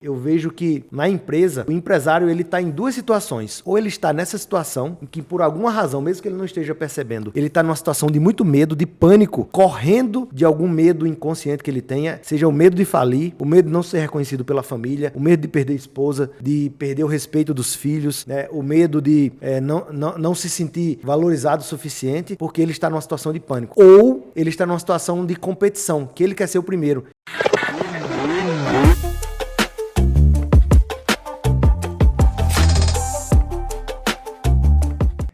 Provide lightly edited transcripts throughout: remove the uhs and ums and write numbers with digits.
Eu vejo que na empresa, o empresário ele está em duas situações. Ou ele está nessa situação em que por alguma razão, mesmo que ele não esteja percebendo, ele está numa situação de muito medo, de pânico, correndo de algum medo inconsciente que ele tenha, seja o medo de falir, o medo de não ser reconhecido pela família, o medo de perder a esposa, de perder o respeito dos filhos, né? O medo de não se sentir valorizado o suficiente porque ele está numa situação de pânico. Ou ele está numa situação de competição, que ele quer ser o primeiro.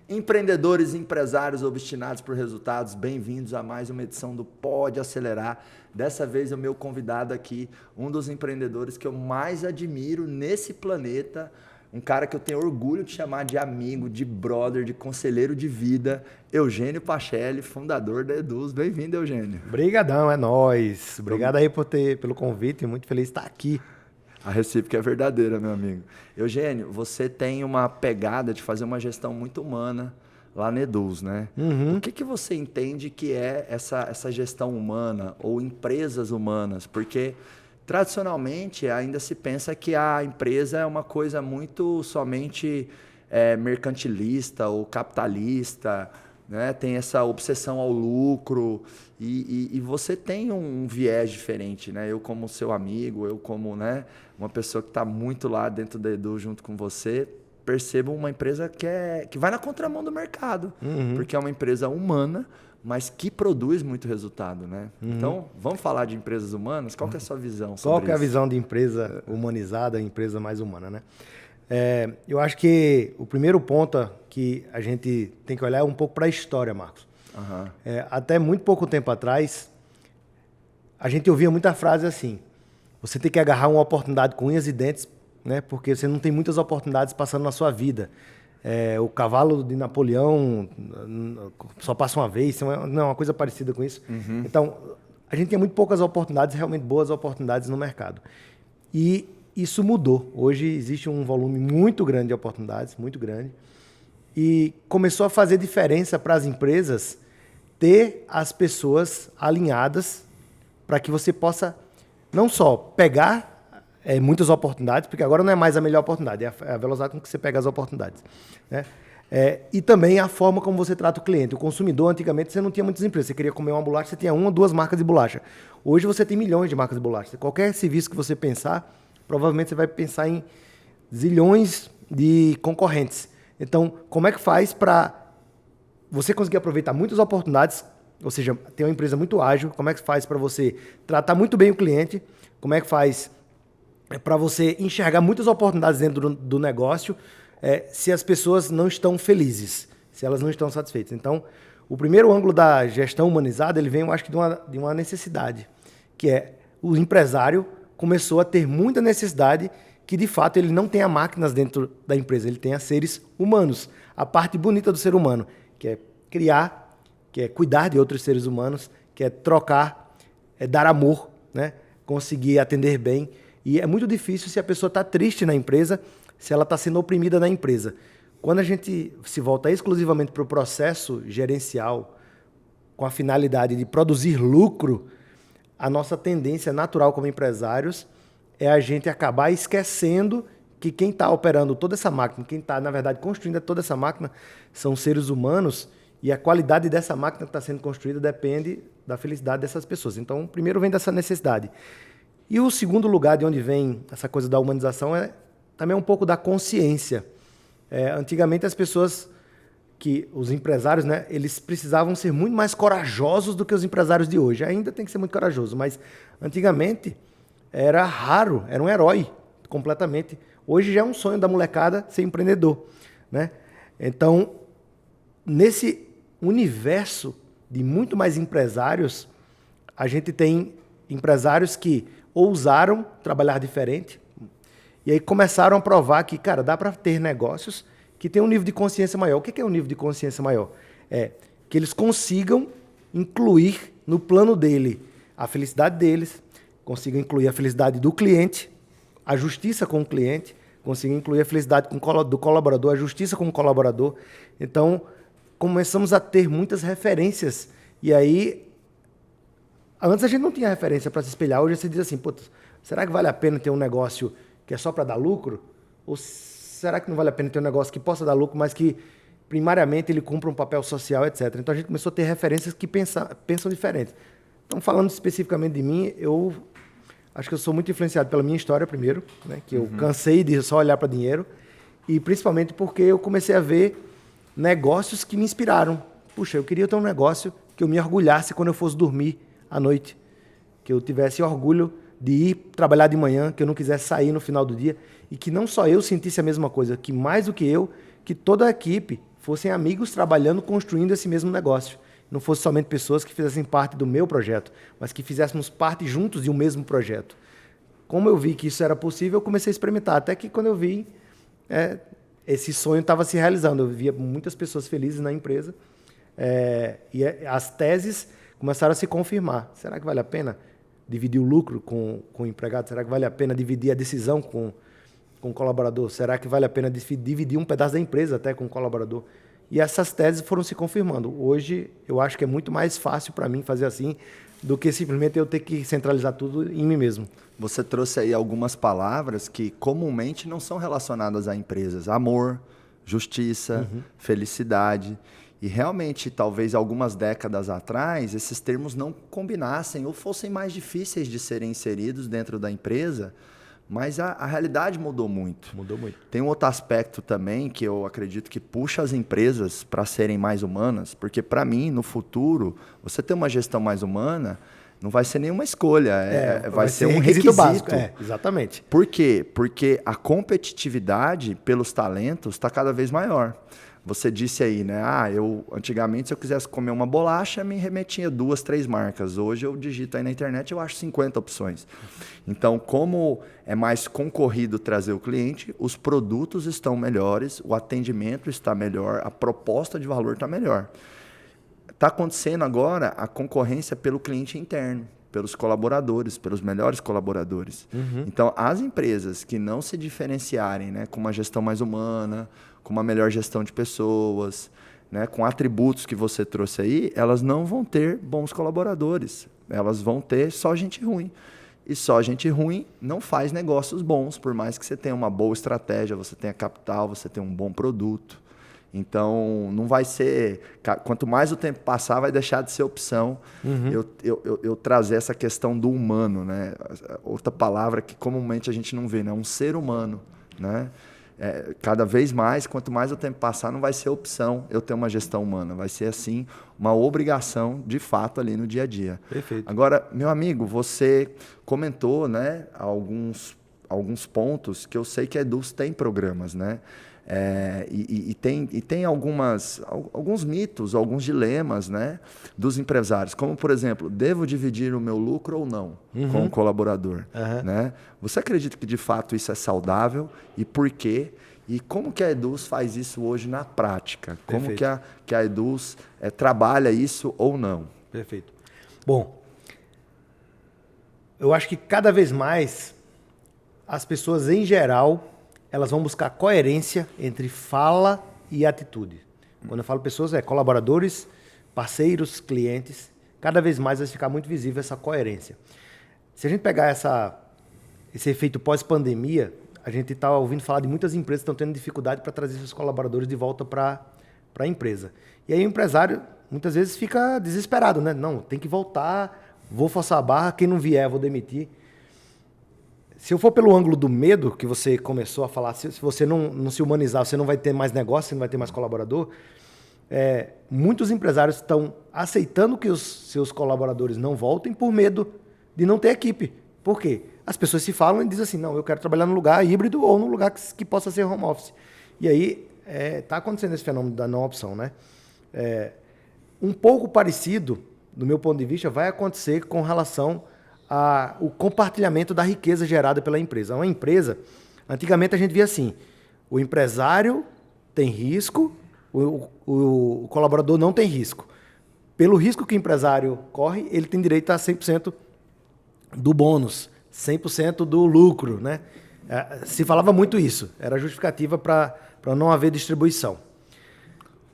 Empreendedores e empresários obstinados por resultados, bem-vindos a mais uma edição do Pode Acelerar. Dessa vez o meu convidado aqui, um dos empreendedores que eu mais admiro nesse planeta, um cara que eu tenho orgulho de chamar de amigo, de brother, de conselheiro de vida, Eugênio Pachelli, fundador da Eduz. Bem-vindo, Eugênio. Obrigadão, é nóis. Obrigado aí pelo convite, muito feliz de estar aqui. A recíproca é verdadeira, meu amigo. Eugênio, você tem uma pegada de fazer uma gestão muito humana lá na Eduz, né? Uhum. O que você entende que é essa gestão humana ou empresas humanas? Porque, tradicionalmente, ainda se pensa que a empresa é uma coisa muito somente mercantilista ou capitalista, né? Tem essa obsessão ao lucro e você tem um viés diferente, né? Eu como seu amigo, eu como, né, uma pessoa que está muito lá dentro da Edu junto com você, percebo uma empresa que vai na contramão do mercado, porque é uma empresa humana, mas que produz muito resultado, né? Então, vamos falar de empresas humanas? Qual que é a sua visão sobre Qual que é a isso? visão de empresa humanizada, empresa mais humana, né? Eu acho que o primeiro ponto que a gente tem que olhar é um pouco para a história, Marcos. Aham. Até muito pouco tempo atrás, a gente ouvia muita frase assim: você tem que agarrar uma oportunidade com unhas e dentes, né? Porque você não tem muitas oportunidades passando na sua vida. O cavalo de Napoleão só passa uma vez, não é uma coisa parecida com isso. Então, a gente tem muito poucas oportunidades, realmente boas oportunidades no mercado. E isso mudou. Hoje existe um volume muito grande de oportunidades, muito grande. E começou a fazer diferença para as empresas ter as pessoas alinhadas para que você possa não só pegar muitas oportunidades, porque agora não é mais a melhor oportunidade, é a velocidade com que você pega as oportunidades, né? E também a forma como você trata o cliente. O consumidor, antigamente, você não tinha muitas empresas. Você queria comer uma bolacha, você tinha uma ou duas marcas de bolacha. Hoje você tem milhões de marcas de bolacha. Qualquer serviço que você pensar, provavelmente você vai pensar em zilhões de concorrentes. Então, como é que faz para você conseguir aproveitar muitas oportunidades, ou seja, ter uma empresa muito ágil? Como é que faz para você tratar muito bem o cliente? Como é que faz para você enxergar muitas oportunidades dentro do negócio se as pessoas não estão felizes, se elas não estão satisfeitas? Então, o primeiro ângulo da gestão humanizada, ele vem, eu acho que de uma necessidade, que é o empresário começou a ter muita necessidade que, de fato, ele não tenha máquinas dentro da empresa, ele tenha seres humanos. A parte bonita do ser humano, que é criar, que é cuidar de outros seres humanos, que é trocar, é dar amor, né? Conseguir atender bem. E é muito difícil se a pessoa está triste na empresa, se ela está sendo oprimida na empresa. Quando a gente se volta exclusivamente para o processo gerencial, com a finalidade de produzir lucro, a nossa tendência natural como empresários é a gente acabar esquecendo que quem está operando toda essa máquina, quem está, na verdade, construindo toda essa máquina, são seres humanos, e a qualidade dessa máquina que está sendo construída depende da felicidade dessas pessoas. Então, primeiro vem dessa necessidade. E o segundo lugar de onde vem essa coisa da humanização é também um pouco da consciência. Antigamente as pessoas, os empresários, né, eles precisavam ser muito mais corajosos do que os empresários de hoje. Ainda tem que ser muito corajoso, mas antigamente era raro, era um herói completamente. Hoje já é um sonho da molecada ser empreendedor, né? Então, nesse universo de muito mais empresários, a gente tem empresários que ousaram trabalhar diferente e aí começaram a provar que, cara, dá para ter negócios que têm um nível de consciência maior. O que é um nível de consciência maior? É que eles consigam incluir no plano dele a felicidade deles, consigam incluir a felicidade do cliente, a justiça com o cliente, consigam incluir a felicidade do colaborador, a justiça com o colaborador. Então, começamos a ter muitas referências. E aí, antes a gente não tinha referência para se espelhar. Hoje você diz assim, será que vale a pena ter um negócio que é só para dar lucro? Ou será que não vale a pena ter um negócio que possa dar lucro, mas que primariamente ele cumpra um papel social, etc. Então a gente começou a ter referências que pensam diferente. Então, falando especificamente de mim, eu acho que eu sou muito influenciado pela minha história primeiro, né? Que eu cansei de só olhar para dinheiro, e principalmente porque eu comecei a ver negócios que me inspiraram. Puxa, eu queria ter um negócio que eu me orgulhasse quando eu fosse dormir à noite, que eu tivesse orgulho de ir trabalhar de manhã, que eu não quisesse sair no final do dia, e que não só eu sentisse a mesma coisa, que mais do que eu, que toda a equipe fossem amigos trabalhando, construindo esse mesmo negócio. Não fosse somente pessoas que fizessem parte do meu projeto, mas que fizéssemos parte juntos de um mesmo projeto. Como eu vi que isso era possível, eu comecei a experimentar. Até que quando eu vi, esse sonho estava se realizando. Eu via muitas pessoas felizes na empresa. E as teses começaram a se confirmar. Será que vale a pena dividir o lucro com o empregado? Será que vale a pena dividir a decisão com o colaborador? Será que vale a pena dividir um pedaço da empresa até com o colaborador? E essas teses foram se confirmando. Hoje, eu acho que é muito mais fácil para mim fazer assim do que simplesmente eu ter que centralizar tudo em mim mesmo. Você trouxe aí algumas palavras que comumente não são relacionadas a empresas. Amor, justiça, felicidade. E realmente, talvez algumas décadas atrás, esses termos não combinassem ou fossem mais difíceis de serem inseridos dentro da empresa. Mas a realidade mudou muito. Mudou muito. Tem um outro aspecto também que eu acredito que puxa as empresas para serem mais humanas, porque para mim, no futuro, você ter uma gestão mais humana não vai ser nenhuma escolha, vai ser um requisito básico. Exatamente. Por quê? Porque a competitividade pelos talentos está cada vez maior. Você disse aí, né? Antigamente, se eu quisesse comer uma bolacha, me remetia 2, 3 marcas. Hoje eu digito aí na internet, eu acho 50 opções. Então, como é mais concorrido trazer o cliente, os produtos estão melhores, o atendimento está melhor, a proposta de valor está melhor. Está acontecendo agora a concorrência pelo cliente interno, pelos colaboradores, pelos melhores colaboradores. Então, as empresas que não se diferenciarem, né, com uma gestão mais humana, com uma melhor gestão de pessoas, né, com atributos que você trouxe aí, elas não vão ter bons colaboradores. Elas vão ter só gente ruim. E só gente ruim não faz negócios bons, por mais que você tenha uma boa estratégia, você tenha capital, você tenha um bom produto. Então, não vai ser... Quanto mais o tempo passar, vai deixar de ser opção eu trazer essa questão do humano, né? Outra palavra que comumente a gente não vê, né? Um ser humano, né? Cada vez mais, quanto mais o tempo passar, não vai ser opção eu ter uma gestão humana. Vai ser, assim, uma obrigação, de fato, ali no dia a dia. Perfeito. Agora, meu amigo, você comentou, né, alguns pontos que eu sei que a Eduz tem programas, né? Tem alguns mitos, alguns dilemas, né, dos empresários. Como, por exemplo, devo dividir o meu lucro ou não com o colaborador? Né? Você acredita que, de fato, isso é saudável? E por quê? E como que a Eduz faz isso hoje na prática? Como que a Eduz trabalha isso ou não? Perfeito. Bom, eu acho que cada vez mais as pessoas, em geral, elas vão buscar coerência entre fala e atitude. Quando eu falo pessoas, colaboradores, parceiros, clientes. Cada vez mais vai ficar muito visível essa coerência. Se a gente pegar esse efeito pós-pandemia, a gente está ouvindo falar de muitas empresas que estão tendo dificuldade para trazer seus colaboradores de volta para a empresa. E aí o empresário, muitas vezes, fica desesperado, né? Não, tem que voltar, vou forçar a barra, quem não vier, vou demitir. Se eu for pelo ângulo do medo, que você começou a falar, se você não se humanizar, você não vai ter mais negócio, você não vai ter mais colaborador, muitos empresários estão aceitando que os seus colaboradores não voltem por medo de não ter equipe. Por quê? As pessoas se falam e dizem assim, não, eu quero trabalhar num lugar híbrido ou num lugar que possa ser home office. E aí está acontecendo esse fenômeno da não opção, né? Um pouco parecido, do meu ponto de vista, vai acontecer com relação o compartilhamento da riqueza gerada pela empresa. Uma empresa, antigamente a gente via assim, o empresário tem risco, o colaborador não tem risco. Pelo risco que o empresário corre, ele tem direito a 100% do bônus, 100% do lucro, né? Se falava muito isso, era justificativa para não haver distribuição.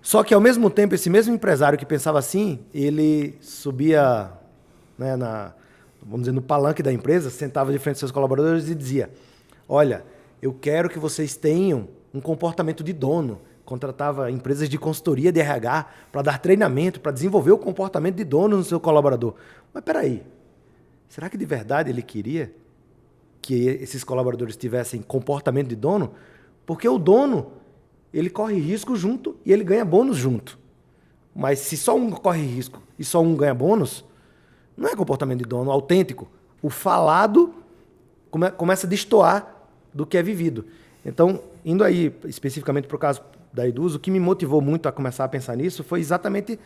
Só que, ao mesmo tempo, esse mesmo empresário que pensava assim, ele subia, né, vamos dizer, no palanque da empresa, sentava de frente aos seus colaboradores e dizia, olha, eu quero que vocês tenham um comportamento de dono. Contratava empresas de consultoria de RH para dar treinamento, para desenvolver o comportamento de dono no seu colaborador. Mas peraí, será que de verdade ele queria que esses colaboradores tivessem comportamento de dono? Porque o dono, ele corre risco junto e ele ganha bônus junto. Mas se só um corre risco e só um ganha bônus, não é comportamento de dono autêntico. O falado começa a destoar do que é vivido. Então, indo aí especificamente para o caso da Eduz, o que me motivou muito a começar a pensar nisso foi exatamente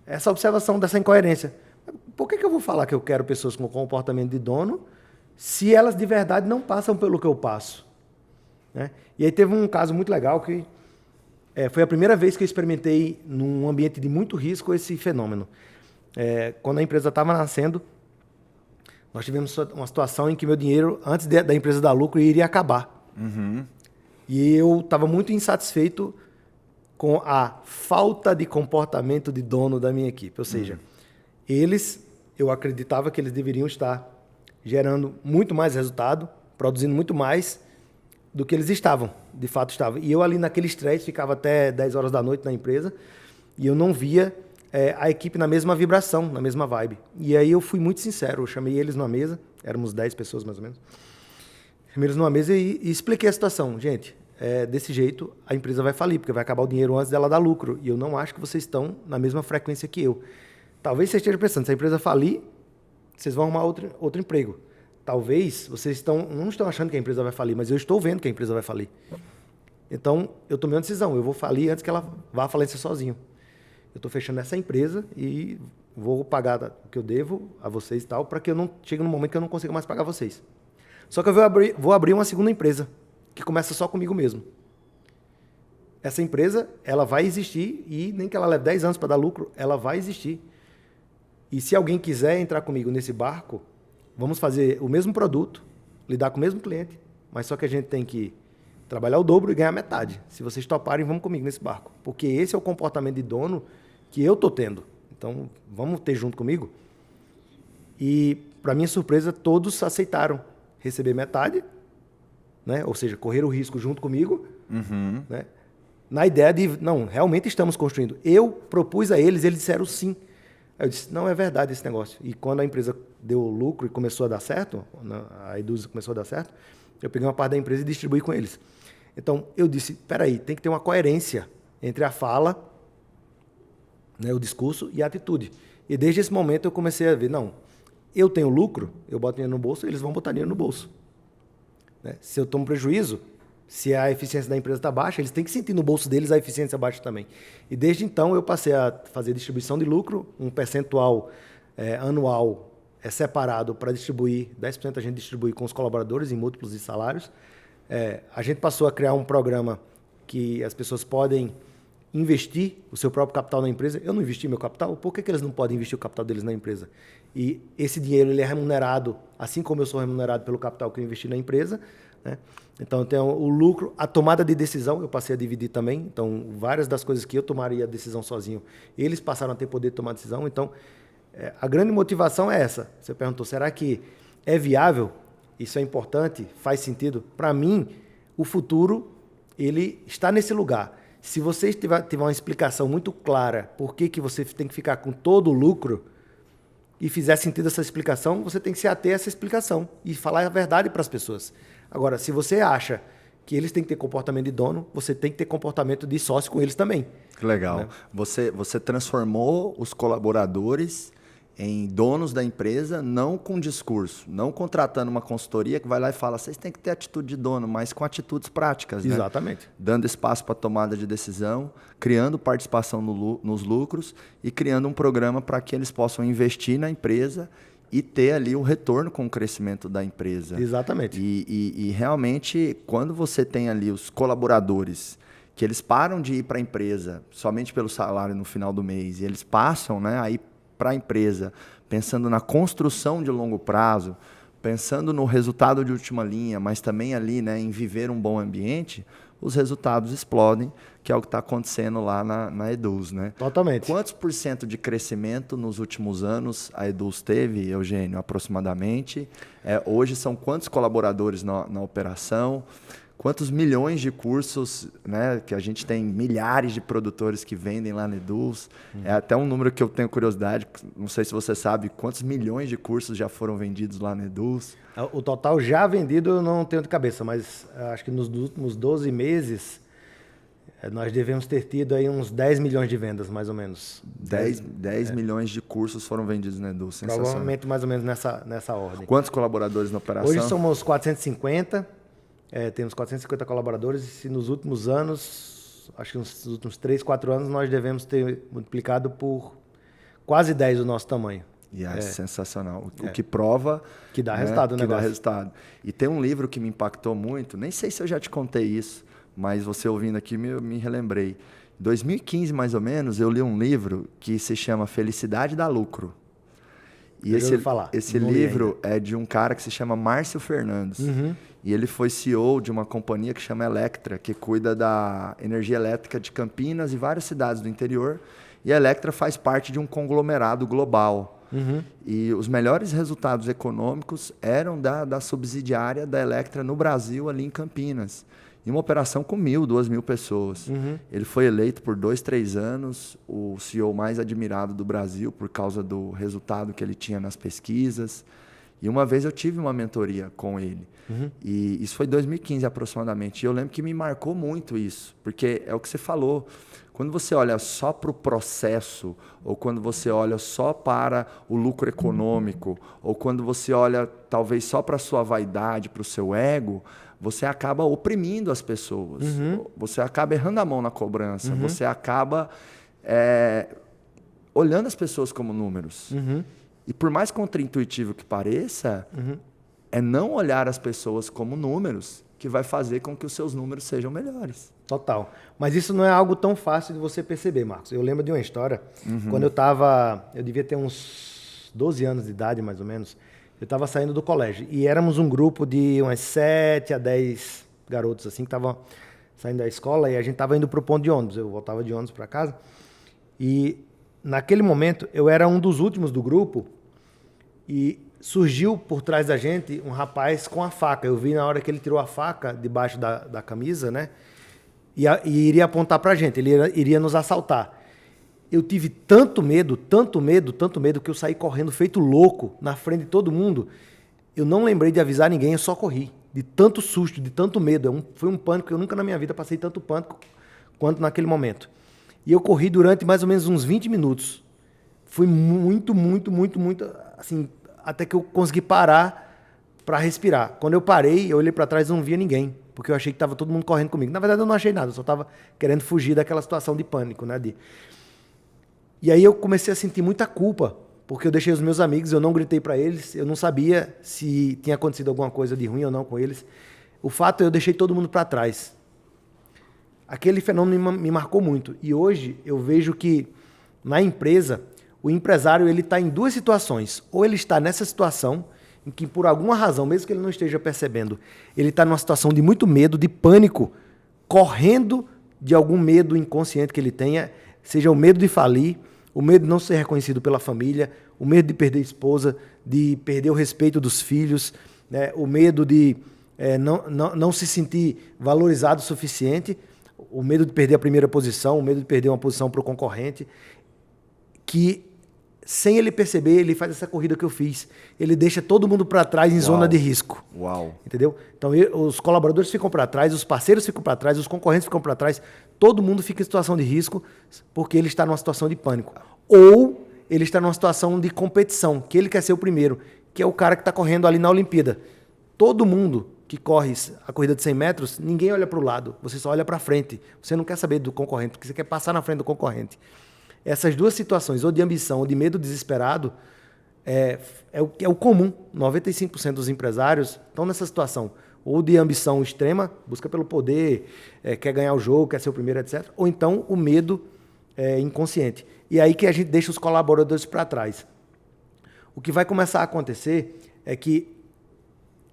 essa observação dessa incoerência. Por que eu vou falar que eu quero pessoas com comportamento de dono se elas de verdade não passam pelo que eu passo? Né? E aí teve um caso muito legal que foi a primeira vez que eu experimentei num ambiente de muito risco esse fenômeno. Quando a empresa estava nascendo, nós tivemos uma situação em que meu dinheiro, antes da empresa dar lucro, iria acabar. Uhum. E eu estava muito insatisfeito com a falta de comportamento de dono da minha equipe. Ou seja, eu acreditava que eles deveriam estar gerando muito mais resultado, produzindo muito mais do que eles de fato estavam. E eu ali naquele estresse, ficava até 10 horas da noite na empresa, e eu não via a equipe na mesma vibração, na mesma vibe. E aí eu fui muito sincero, eu chamei eles numa mesa, éramos 10 pessoas mais ou menos, chamei eles numa mesa e expliquei a situação. Gente, desse jeito a empresa vai falir, porque vai acabar o dinheiro antes dela dar lucro, e eu não acho que vocês estão na mesma frequência que eu. Talvez você esteja pensando, se a empresa falir, vocês vão arrumar outro emprego. Talvez vocês não estão achando que a empresa vai falir, mas eu estou vendo que a empresa vai falir. Então, eu tomei uma decisão, eu vou falir antes que ela vá à falência sozinho. Eu estou fechando essa empresa e vou pagar o que eu devo a vocês e tal, para que eu não chegue num momento que eu não consiga mais pagar vocês. Só que eu vou abrir uma segunda empresa, que começa só comigo mesmo. Essa empresa, ela vai existir e nem que ela leve 10 anos para dar lucro, ela vai existir. E se alguém quiser entrar comigo nesse barco, vamos fazer o mesmo produto, lidar com o mesmo cliente, mas só que a gente tem que trabalhar o dobro e ganhar metade. Se vocês toparem, vamos comigo nesse barco. Porque esse é o comportamento de dono que eu estou tendo. Então, vamos ter junto comigo. E, para minha surpresa, todos aceitaram receber metade, né? Ou seja, correr o risco junto comigo, né? Na ideia de, não, realmente estamos construindo. Eu propus a eles, eles disseram sim. Aí eu disse, não, é verdade esse negócio. E quando a empresa deu lucro e começou a dar certo, a Eduz começou a dar certo, eu peguei uma parte da empresa e distribuí com eles. Então, eu disse, peraí, tem que ter uma coerência entre a fala, né, o discurso e a atitude. E desde esse momento eu comecei a ver, não, eu tenho lucro, eu boto dinheiro no bolso, eles vão botar dinheiro no bolso. Né? Se eu tomo prejuízo, se a eficiência da empresa está baixa, eles têm que sentir no bolso deles a eficiência baixa também. E desde então eu passei a fazer distribuição de lucro, um percentual anual separado para distribuir, 10% a gente distribui com os colaboradores em múltiplos de salários. A gente passou a criar um programa que as pessoas podem investir o seu próprio capital na empresa. Eu não investi meu capital, por que eles não podem investir o capital deles na empresa? E esse dinheiro ele é remunerado, assim como eu sou remunerado pelo capital que eu investi na empresa, né? Então, eu tenho o lucro, a tomada de decisão, eu passei a dividir também. Então, várias das coisas que eu tomaria a decisão sozinho, eles passaram a ter poder de tomar decisão. Então, a grande motivação é essa. Você perguntou, será que é viável? Isso é importante? Faz sentido? Para mim, o futuro ele está nesse lugar. Se você tiver uma explicação muito clara por que você tem que ficar com todo o lucro e fizer sentido essa explicação, você tem que se ater a essa explicação e falar a verdade para as pessoas. Agora, se você acha que eles têm que ter comportamento de dono, você tem que ter comportamento de sócio com eles também. Legal. Né? Você transformou os colaboradores em donos da empresa, não com discurso, não contratando uma consultoria que vai lá e fala, vocês têm que ter atitude de dono, mas com atitudes práticas. Exatamente. Né? Dando espaço para tomada de decisão, criando participação nos lucros e criando um programa para que eles possam investir na empresa e ter ali o retorno com o crescimento da empresa. Exatamente. E realmente, quando você tem ali os colaboradores, que eles param de ir para a empresa somente pelo salário no final do mês, e eles passam, né, aí para a empresa, pensando na construção de longo prazo, pensando no resultado de última linha, mas também ali, né, em viver um bom ambiente, os resultados explodem, que é o que está acontecendo lá na Eduz, né? Totalmente. Quantos por cento de crescimento nos últimos anos a Eduz teve, Eugênio, aproximadamente? Hoje são quantos colaboradores na operação? Quantos milhões de cursos, né, que a gente tem milhares de produtores que vendem lá na Eduz. É até um número que eu tenho curiosidade, não sei se você sabe, quantos milhões de cursos já foram vendidos lá na Eduz? O total já vendido eu não tenho de cabeça, mas acho que nos últimos 12 meses nós devemos ter tido aí uns 10 milhões de vendas, mais ou menos. 10 milhões de cursos foram vendidos na Eduz, sensacional. Provavelmente mais ou menos nessa ordem. Quantos colaboradores na operação? Hoje somos 450. Temos 450 colaboradores e nos últimos anos, acho que nos últimos 3, 4 anos, nós devemos ter multiplicado por quase 10 o nosso tamanho. E é sensacional. O que prova... Que dá resultado, né? Que dá resultado. E tem um livro que me impactou muito, nem sei se eu já te contei isso, mas você ouvindo aqui me relembrei. Em 2015, mais ou menos, eu li um livro que se chama Felicidade dá Lucro. E esse livro é de um cara que se chama Márcio Fernandes. Uhum. E ele foi CEO de uma companhia que chama Electra, que cuida da energia elétrica de Campinas e várias cidades do interior. E a Electra faz parte de um conglomerado global. Uhum. E os melhores resultados econômicos eram da subsidiária da Electra no Brasil, ali em Campinas. E uma operação com 1.000, 2.000 pessoas. Uhum. Ele foi eleito por 2, 3 anos o CEO mais admirado do Brasil por causa do resultado que ele tinha nas pesquisas. E uma vez eu tive uma mentoria com ele. Uhum. E isso foi em 2015 aproximadamente. E eu lembro que me marcou muito isso. Porque é o que você falou. Quando você olha só para o processo, ou quando você olha só para o lucro econômico, ou quando você olha talvez só para a sua vaidade, para o seu ego, você acaba oprimindo as pessoas. Uhum. Você acaba errando a mão na cobrança. Uhum. Você acaba olhando as pessoas como números. Uhum. E por mais contraintuitivo que pareça, Uhum. é não olhar as pessoas como números que vai fazer com que os seus números sejam melhores. Total. Mas isso não é algo tão fácil de você perceber, Marcos. Eu lembro de uma história, Uhum. quando eu devia ter uns 12 anos de idade, mais ou menos, eu estava saindo do colégio. E éramos um grupo de umas 7 a 10 garotos, assim, que estavam saindo da escola e a gente estava indo para o ponto de ônibus. Eu voltava de ônibus para casa. E naquele momento, eu era um dos últimos do grupo e surgiu por trás da gente um rapaz com a faca. Eu vi na hora que ele tirou a faca debaixo da camisa, né? E iria apontar pra gente, ele iria nos assaltar. Eu tive tanto medo, que eu saí correndo feito louco na frente de todo mundo. Eu não lembrei de avisar ninguém, eu só corri. De tanto susto, de tanto medo. Foi um pânico, eu nunca na minha vida passei tanto pânico quanto naquele momento. E eu corri durante mais ou menos uns 20 minutos. Foi muito, assim, até que eu consegui parar para respirar. Quando eu parei, eu olhei para trás e não via ninguém, porque eu achei que estava todo mundo correndo comigo. Na verdade, eu não achei nada, eu só estava querendo fugir daquela situação de pânico, né? E aí eu comecei a sentir muita culpa, porque eu deixei os meus amigos, eu não gritei para eles, eu não sabia se tinha acontecido alguma coisa de ruim ou não com eles. O fato é que eu deixei todo mundo para trás. Aquele fenômeno me marcou muito. E hoje eu vejo que na empresa, o empresário ele está em duas situações. Ou ele está nessa situação em que, por alguma razão, mesmo que ele não esteja percebendo, ele está numa situação de muito medo, de pânico, correndo de algum medo inconsciente que ele tenha, seja o medo de falir, o medo de não ser reconhecido pela família, o medo de perder a esposa, de perder o respeito dos filhos, né? O medo de não se sentir valorizado o suficiente, o medo de perder a primeira posição, o medo de perder uma posição para o concorrente, que sem ele perceber, ele faz essa corrida que eu fiz. Ele deixa todo mundo para trás em zona de risco. Uau. Entendeu? Então, os colaboradores ficam para trás, os parceiros ficam para trás, os concorrentes ficam para trás. Todo mundo fica em situação de risco porque ele está numa situação de pânico. Ou ele está numa situação de competição, que ele quer ser o primeiro, que é o cara que está correndo ali na Olimpíada. Todo mundo que corre a corrida de 100 metros, ninguém olha para o lado, você só olha para frente. Você não quer saber do concorrente, porque você quer passar na frente do concorrente. Essas duas situações, ou de ambição ou de medo desesperado, é o comum. 95% dos empresários estão nessa situação. Ou de ambição extrema, busca pelo poder, quer ganhar o jogo, quer ser o primeiro, etc. Ou então o medo inconsciente. E aí que a gente deixa os colaboradores para trás. O que vai começar a acontecer é que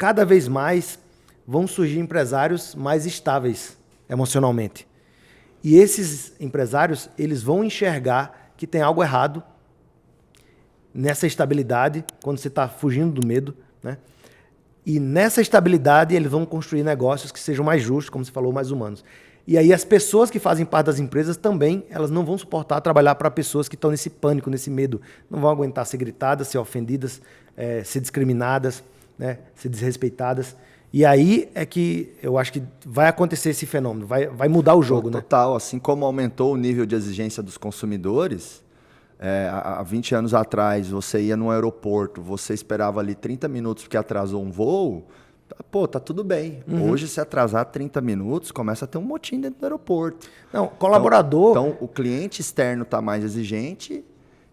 cada vez mais vão surgir empresários mais estáveis emocionalmente. E esses empresários, eles vão enxergar que tem algo errado nessa estabilidade, quando você está fugindo do medo, né? E nessa estabilidade, eles vão construir negócios que sejam mais justos, como você falou, mais humanos. E aí as pessoas que fazem parte das empresas também, elas não vão suportar trabalhar para pessoas que estão nesse pânico, nesse medo. Não vão aguentar ser gritadas, ser ofendidas, ser discriminadas, né? Ser desrespeitadas. E aí é que eu acho que vai acontecer esse fenômeno, vai mudar o jogo, né? Total, assim como aumentou o nível de exigência dos consumidores, há 20 anos atrás você ia no aeroporto, você esperava ali 30 minutos porque atrasou um voo, pô, tá tudo bem. Hoje, se atrasar 30 minutos, começa a ter um motim dentro do aeroporto. Não, colaborador... Então o cliente externo está mais exigente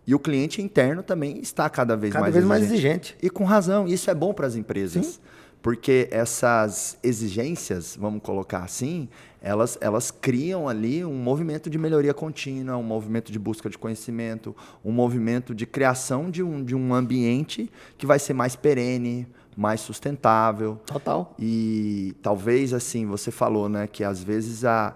e o cliente interno também está cada vez mais exigente. E com razão, isso é bom para as empresas. Sim. Porque essas exigências, vamos colocar assim, elas criam ali um movimento de melhoria contínua, um movimento de busca de conhecimento, um movimento de criação de um ambiente que vai ser mais perene, mais sustentável. Total. E talvez, assim, você falou, né, que às vezes a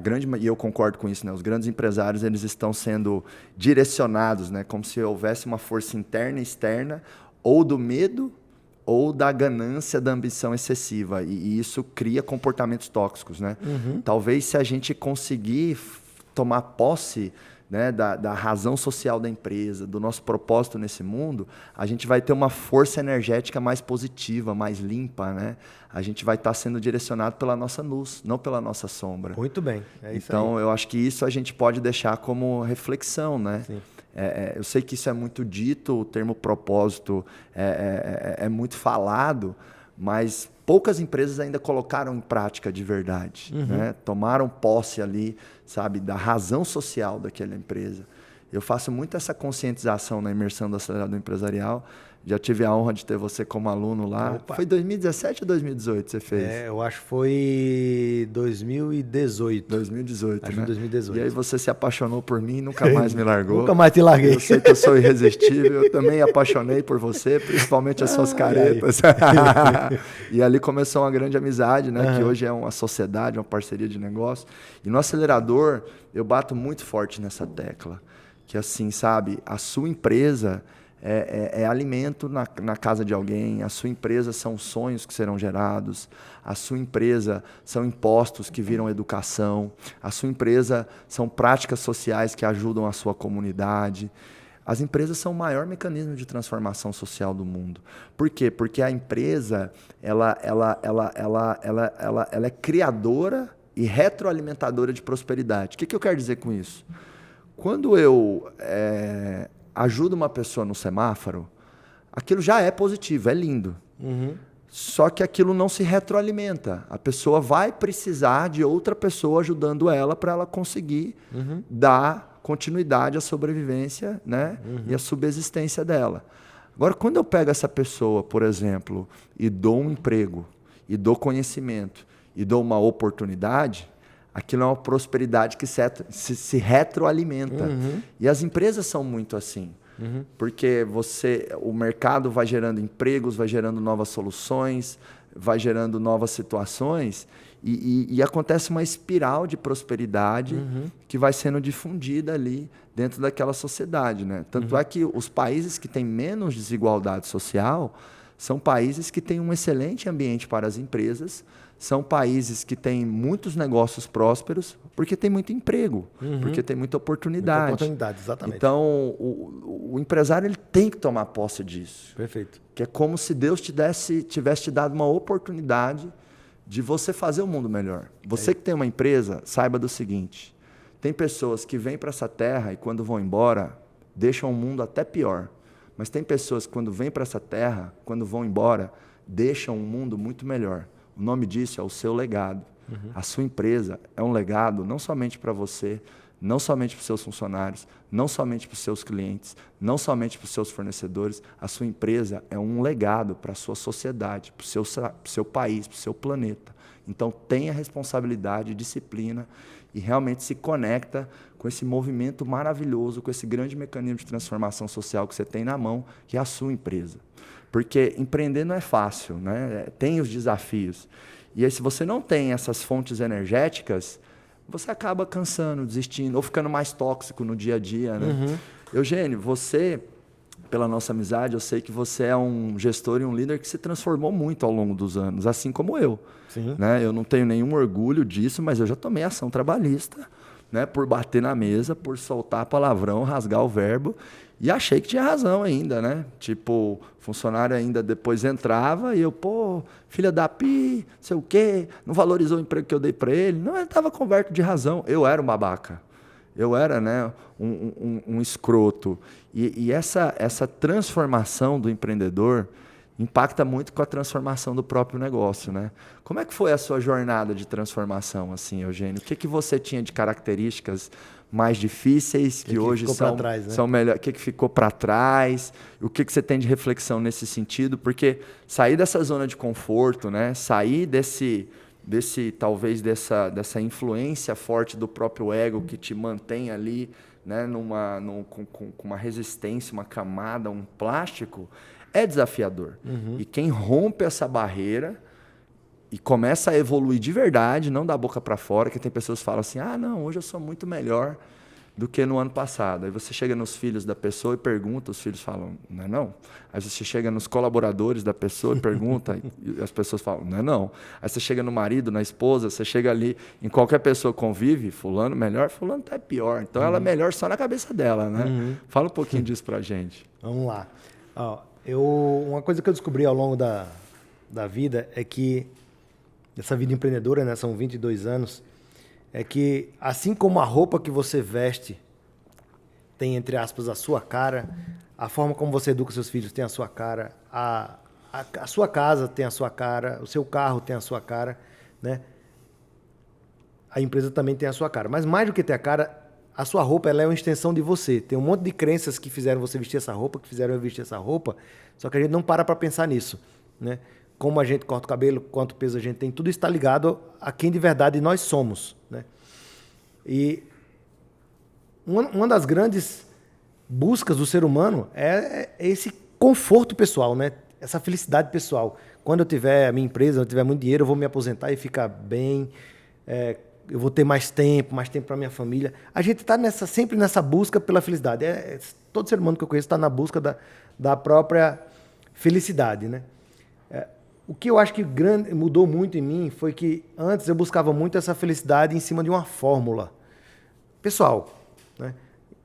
grande, e eu concordo com isso, né, os grandes empresários eles estão sendo direcionados, né, como se houvesse uma força interna e externa, ou do medo, ou da ganância, da ambição excessiva. E isso cria comportamentos tóxicos, né? Talvez se a gente conseguir tomar posse, né, da razão social da empresa, do nosso propósito nesse mundo, a gente vai ter uma força energética mais positiva, mais limpa, né? A gente vai estar sendo direcionado pela nossa luz, não pela nossa sombra. Muito bem, é isso então, aí. Eu acho que isso a gente pode deixar como reflexão, né? Sim. Eu sei que isso é muito dito, o termo propósito é muito falado, mas poucas empresas ainda colocaram em prática de verdade, né? Tomaram posse ali, sabe, da razão social daquela empresa. Eu faço muito essa conscientização na imersão do acelerador empresarial. Já tive a honra de ter você como aluno lá. Opa. Foi 2017 ou 2018 você fez? Eu acho que foi 2018. 2018, acho né? que 2018. E aí você se apaixonou por mim e nunca mais me largou. Nunca mais te larguei. Eu sei que eu sou irresistível. Eu também apaixonei por você, principalmente as suas caretas. E ali começou uma grande amizade, né? Que hoje é uma sociedade, uma parceria de negócio. E no acelerador, eu bato muito forte nessa tecla. Que assim, sabe, a sua empresa é alimento na casa de alguém, a sua empresa são sonhos que serão gerados, a sua empresa são impostos que viram educação, a sua empresa são práticas sociais que ajudam a sua comunidade. As empresas são o maior mecanismo de transformação social do mundo. Por quê? Porque a empresa ela é criadora e retroalimentadora de prosperidade. O que eu quero dizer com isso? Quando eu ajudo uma pessoa no semáforo, aquilo já é positivo, é lindo. Só que aquilo não se retroalimenta. A pessoa vai precisar de outra pessoa ajudando ela para ela conseguir dar continuidade à sobrevivência, né? E à subsistência dela. Agora, quando eu pego essa pessoa, por exemplo, e dou um emprego, e dou conhecimento, e dou uma oportunidade, aquilo é uma prosperidade que se retroalimenta. E as empresas são muito assim. Porque o mercado vai gerando empregos, vai gerando novas soluções, vai gerando novas situações e acontece uma espiral de prosperidade que vai sendo difundida ali dentro daquela sociedade, né? Tanto é que os países que têm menos desigualdade social são países que têm um excelente ambiente para as empresas, são países que têm muitos negócios prósperos, porque tem muito emprego, porque tem muita oportunidade. Muita oportunidade, exatamente. Então, o empresário ele tem que tomar posse disso. Perfeito. Que é como se Deus tivesse te dado uma oportunidade de você fazer o mundo melhor. Você que tem uma empresa, saiba do seguinte, tem pessoas que vêm para essa terra e quando vão embora, deixam o mundo até pior. Mas tem pessoas que quando vêm para essa terra, quando vão embora, deixam um mundo muito melhor. O nome disso é o seu legado. A sua empresa é um legado não somente para você, não somente para os seus funcionários, não somente para os seus clientes, não somente para os seus fornecedores. A sua empresa é um legado para a sua sociedade, para o seu país, para o seu planeta. Então, tenha responsabilidade, disciplina e realmente se conecta com esse movimento maravilhoso, com esse grande mecanismo de transformação social que você tem na mão, que é a sua empresa. Porque empreender não é fácil, né? Tem os desafios. E aí, se você não tem essas fontes energéticas, você acaba cansando, desistindo, ou ficando mais tóxico no dia a dia, né? Uhum. Eugênio, você, pela nossa amizade, eu sei que você é um gestor e um líder que se transformou muito ao longo dos anos, assim como eu. Sim. Né? Eu não tenho nenhum orgulho disso, mas eu já tomei ação trabalhista, né? Por bater na mesa, por soltar palavrão, rasgar o verbo, e achei que tinha razão ainda, né? Tipo, funcionário ainda depois entrava e eu, pô, filha da pi, sei o quê, não valorizou o emprego que eu dei para ele. Não, ele estava coberto de razão. Eu era um babaca. Eu era, né, um escroto. E essa transformação do empreendedor impacta muito com a transformação do próprio negócio, né? Como é que foi a sua jornada de transformação, assim, Eugênio? O que você tinha de características mais difíceis que hoje são melhores? O que ficou para trás? O que você tem de reflexão nesse sentido? Porque sair dessa zona de conforto, né? Sair talvez dessa influência forte do próprio ego que te mantém ali, né, com uma resistência, uma camada, um plástico, é desafiador. Uhum. E quem rompe essa barreira e começa a evoluir de verdade, não da boca para fora, que tem pessoas que falam assim, não, hoje eu sou muito melhor do que no ano passado. Aí você chega nos filhos da pessoa e pergunta, os filhos falam, não é não? Aí você chega nos colaboradores da pessoa e pergunta, e as pessoas falam, não é não? Aí você chega no marido, na esposa, você chega ali, em qualquer pessoa convive, fulano melhor, fulano tá pior. Então ela é melhor só na cabeça dela, né? Uhum. Fala um pouquinho disso pra gente. Vamos lá. Uma coisa que eu descobri ao longo da vida é que, essa vida empreendedora, né, são 22 anos, é que assim como a roupa que você veste tem, entre aspas, a sua cara, a forma como você educa seus filhos tem a sua cara, a sua casa tem a sua cara, o seu carro tem a sua cara, né? A empresa também tem a sua cara. Mas mais do que ter a cara, a sua roupa ela é uma extensão de você. Tem um monte de crenças que fizeram você vestir essa roupa, que fizeram eu vestir essa roupa, só que a gente não para pensar nisso, né? Como a gente corta o cabelo, quanto peso a gente tem, tudo está ligado a quem de verdade nós somos, né? E uma das grandes buscas do ser humano é esse conforto pessoal, né? Essa felicidade pessoal. Quando eu tiver a minha empresa, eu tiver muito dinheiro, eu vou me aposentar e ficar bem, eu vou ter mais tempo para minha família. A gente está sempre nessa busca pela felicidade. Todo ser humano que eu conheço está na busca da própria felicidade, né? O que eu acho que mudou muito em mim foi que antes eu buscava muito essa felicidade em cima de uma fórmula pessoal, né?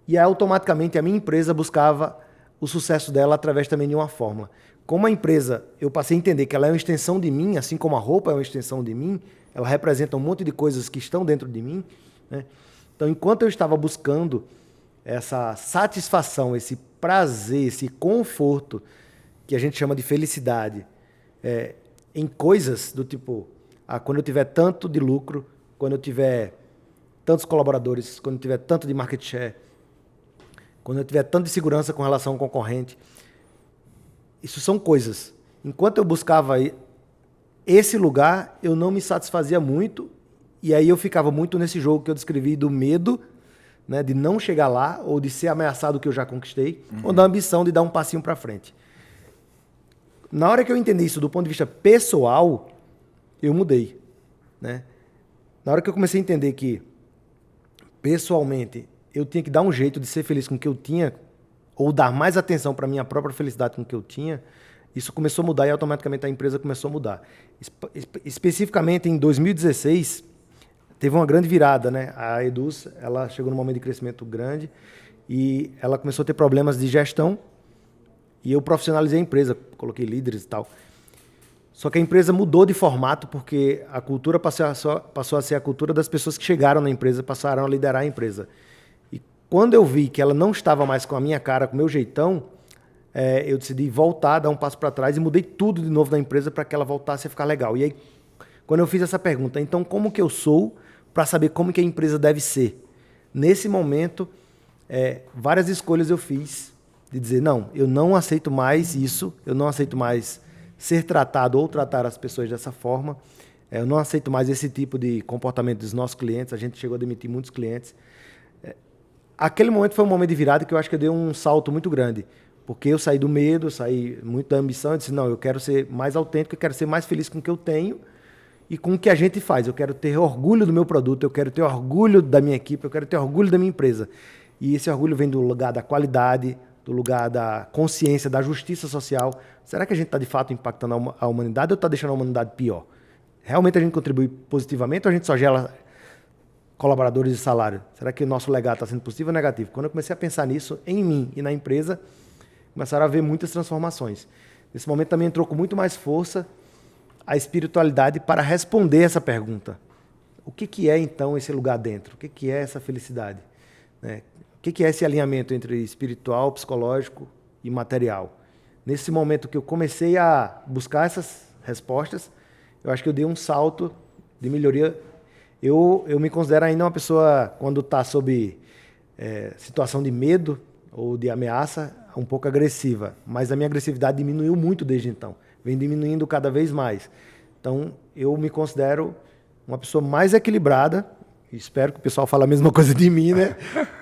E aí, automaticamente a minha empresa buscava o sucesso dela através também de uma fórmula. Como a empresa, eu passei a entender que ela é uma extensão de mim, assim como a roupa é uma extensão de mim, ela representa um monte de coisas que estão dentro de mim, né? Então, enquanto eu estava buscando essa satisfação, esse prazer, esse conforto, que a gente chama de felicidade, em coisas do tipo, quando eu tiver tanto de lucro, quando eu tiver tantos colaboradores, quando eu tiver tanto de market share, quando eu tiver tanto de segurança com relação ao concorrente, isso são coisas. Enquanto eu buscava esse lugar, eu não me satisfazia muito, e aí eu ficava muito nesse jogo que eu descrevi do medo, né, de não chegar lá, ou de ser ameaçado que eu já conquistei, ou da ambição de dar um passinho para frente. Na hora que eu entendi isso do ponto de vista pessoal, eu mudei, né? Na hora que eu comecei a entender que, pessoalmente, eu tinha que dar um jeito de ser feliz com o que eu tinha, ou dar mais atenção para a minha própria felicidade com o que eu tinha, isso começou a mudar e automaticamente a empresa começou a mudar. Especificamente em 2016, teve uma grande virada, né? A Eduz, ela chegou num momento de crescimento grande e ela começou a ter problemas de gestão. E eu profissionalizei a empresa, coloquei líderes e tal. Só que a empresa mudou de formato porque a cultura passou a ser a cultura das pessoas que chegaram na empresa, passaram a liderar a empresa. E quando eu vi que ela não estava mais com a minha cara, com o meu jeitão, eu decidi voltar, dar um passo para trás e mudei tudo de novo na empresa para que ela voltasse a ficar legal. E aí, quando eu fiz essa pergunta, então como que eu sou para saber como que a empresa deve ser? Nesse momento, várias escolhas eu fiz de dizer, não, eu não aceito mais isso, eu não aceito mais ser tratado ou tratar as pessoas dessa forma, Eu não aceito mais esse tipo de comportamento dos nossos clientes. A gente chegou a demitir muitos clientes. Aquele momento foi um momento de virada que eu acho que eu dei um salto muito grande. Porque eu saí do medo, saí muito da ambição. Eu disse, não, eu quero ser mais autêntico, eu quero ser mais feliz com o que eu tenho e com o que a gente faz. Eu quero ter orgulho do meu produto, eu quero ter orgulho da minha equipe, eu quero ter orgulho da minha empresa. E esse orgulho vem do lugar da qualidade, do lugar da consciência, da justiça social. Será que a gente está, de fato, impactando a humanidade ou está deixando a humanidade pior? Realmente a gente contribui positivamente ou a gente só gera colaboradores de salário? Será que o nosso legado está sendo positivo ou negativo? Quando eu comecei a pensar nisso, em mim e na empresa, começaram a haver muitas transformações. Nesse momento também entrou com muito mais força a espiritualidade para responder essa pergunta. O que é, então, esse lugar dentro? O que é essa felicidade? O que é esse alinhamento entre espiritual, psicológico e material? Nesse momento que eu comecei a buscar essas respostas, eu acho que eu dei um salto de melhoria. Eu me considero ainda uma pessoa, quando está sob situação de medo ou de ameaça, um pouco agressiva. Mas a minha agressividade diminuiu muito desde então. Vem diminuindo cada vez mais. Então, eu me considero uma pessoa mais equilibrada. Espero que o pessoal fale a mesma coisa de mim, né?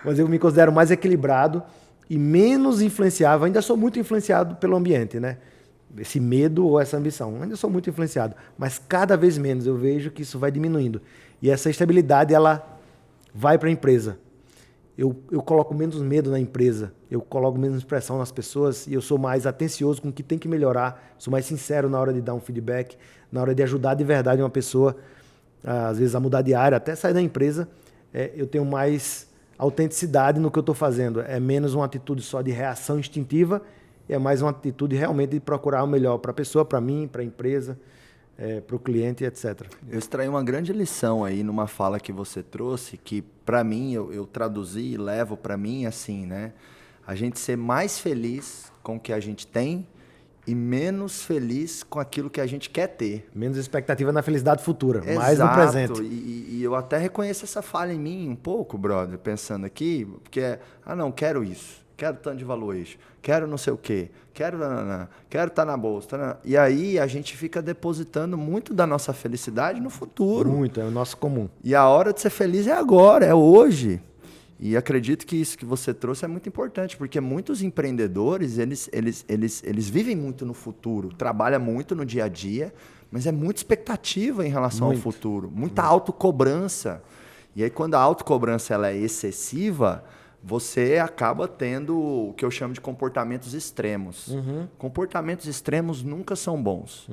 Mas eu me considero mais equilibrado e menos influenciável. Ainda sou muito influenciado pelo ambiente, né? Esse medo ou essa ambição. Ainda sou muito influenciado. Mas cada vez menos eu vejo que isso vai diminuindo. E essa estabilidade, ela vai para a empresa. Eu coloco menos medo na empresa. Eu coloco menos pressão nas pessoas e eu sou mais atencioso com o que tem que melhorar. Sou mais sincero na hora de dar um feedback, na hora de ajudar de verdade uma pessoa, às vezes a mudar de área, até sair da empresa. Eu tenho mais autenticidade no que eu estou fazendo. É menos uma atitude só de reação instintiva, é mais uma atitude realmente de procurar o melhor para a pessoa, para mim, para a empresa, para o cliente, etc. Eu extraí uma grande lição aí numa fala que você trouxe, que para mim, eu traduzi e levo para mim assim, né? A gente ser mais feliz com o que a gente tem e menos feliz com aquilo que a gente quer ter. Menos expectativa na felicidade futura, Exato. mais no presente. E eu até reconheço essa falha em mim um pouco, brother, pensando aqui, porque não, quero isso, quero tanto de valuation, quero não sei o quê, quero estar na bolsa. E aí a gente fica depositando muito da nossa felicidade no futuro. Muito, é o nosso comum. E a hora de ser feliz é agora, é hoje. E acredito que isso que você trouxe é muito importante, porque muitos empreendedores, eles vivem muito no futuro, trabalham muito no dia a dia, mas é muita expectativa em relação ao futuro, muita autocobrança. E aí, quando a autocobrança ela é excessiva, você acaba tendo o que eu chamo de comportamentos extremos. Comportamentos extremos nunca são bons.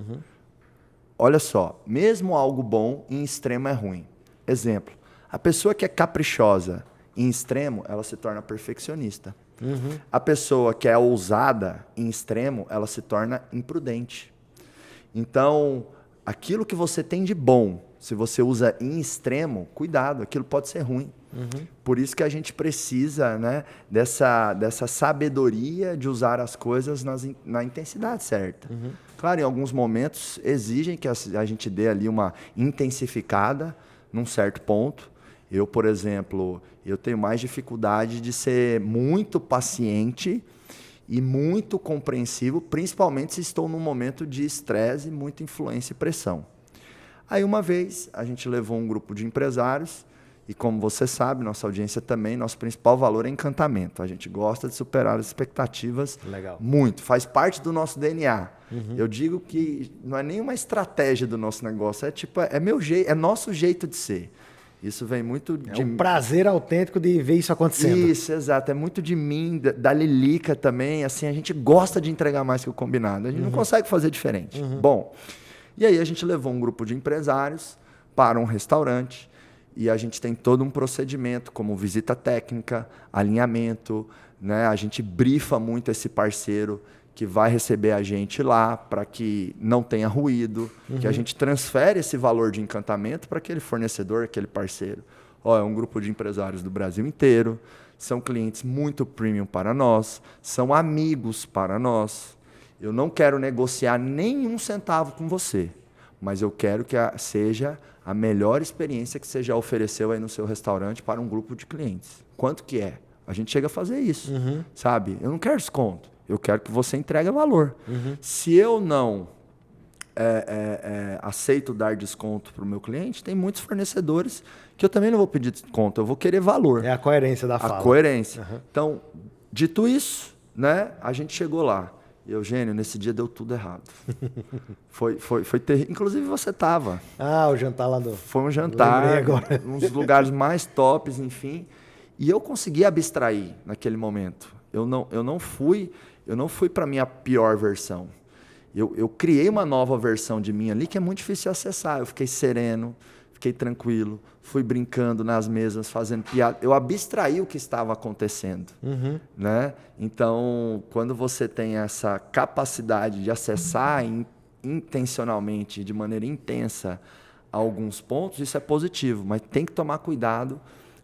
Olha só, mesmo algo bom, em extremo é ruim. Exemplo, a pessoa que é caprichosa, em extremo, ela se torna perfeccionista. A pessoa que é ousada, em extremo, ela se torna imprudente. Então, aquilo que você tem de bom, se você usa em extremo, cuidado, aquilo pode ser ruim. Por isso que a gente precisa, né, dessa sabedoria de usar as coisas na intensidade certa. Claro, em alguns momentos exigem que a gente dê ali uma intensificada num certo ponto. Eu, por exemplo, eu tenho mais dificuldade de ser muito paciente e muito compreensivo, principalmente se estou num momento de estresse, muita influência e pressão. Aí uma vez a gente levou um grupo de empresários e, como você sabe, nossa audiência também, nosso principal valor é encantamento. A gente gosta de superar as expectativas. Legal. Muito, faz parte do nosso DNA. Eu digo que não é nenhuma estratégia do nosso negócio, é meu jeito, é nosso jeito de ser. Isso vem muito de... É um prazer autêntico de ver isso acontecendo. Isso, exato. É muito de mim, da Lilica também. Assim, a gente gosta de entregar mais que o combinado. A gente não consegue fazer diferente. Bom, e aí a gente levou um grupo de empresários para um restaurante e a gente tem todo um procedimento, como visita técnica, alinhamento, né? A gente brifa muito esse parceiro que vai receber a gente lá para que não tenha ruído, que a gente transfere esse valor de encantamento para aquele fornecedor, aquele parceiro. É um grupo de empresários do Brasil inteiro, são clientes muito premium para nós, são amigos para nós. Eu não quero negociar nenhum centavo com você, mas eu quero que seja a melhor experiência que você já ofereceu aí no seu restaurante para um grupo de clientes. Quanto que é? A gente chega a fazer isso, sabe? Eu não quero desconto. Eu quero que você entregue valor. Se eu não aceito dar desconto para o meu cliente, tem muitos fornecedores que eu também não vou pedir desconto, eu vou querer valor. É a coerência da fala. A coerência. Uhum. Então, dito isso, né, a gente chegou lá. E, Eugênio, nesse dia deu tudo errado. Foi terrível. Inclusive você estava. Ah, o jantar lá do... Foi um jantar, um dos lugares mais tops, enfim. E eu consegui abstrair naquele momento. Eu não fui para a minha pior versão. Eu criei uma nova versão de mim ali que é muito difícil de acessar. Eu fiquei sereno, fiquei tranquilo, fui brincando nas mesas, fazendo piada. Eu abstraí o que estava acontecendo. Uhum. Né? Então, quando você tem essa capacidade de acessar intencionalmente, de maneira intensa, alguns pontos, isso é positivo, mas tem que tomar cuidado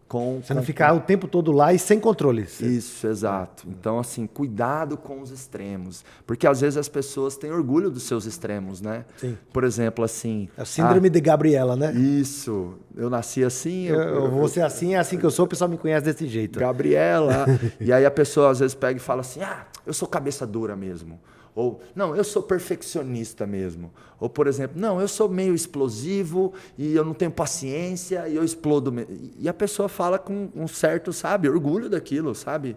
com... Você não ficar o tempo todo lá e sem controle. Isso, exato. Então, assim, cuidado com os extremos. Porque, às vezes, as pessoas têm orgulho dos seus extremos, né? Sim. Por exemplo, assim... É o síndrome de Gabriela, né? Isso. Eu nasci assim... Eu vou ser assim, é assim que eu sou, o pessoal me conhece desse jeito. Gabriela. E aí a pessoa, às vezes, pega e fala assim, eu sou cabeça dura mesmo. Ou, não, eu sou perfeccionista mesmo. Ou, por exemplo, não, eu sou meio explosivo e eu não tenho paciência e eu explodo. E a pessoa fala com um certo, sabe, orgulho daquilo, sabe?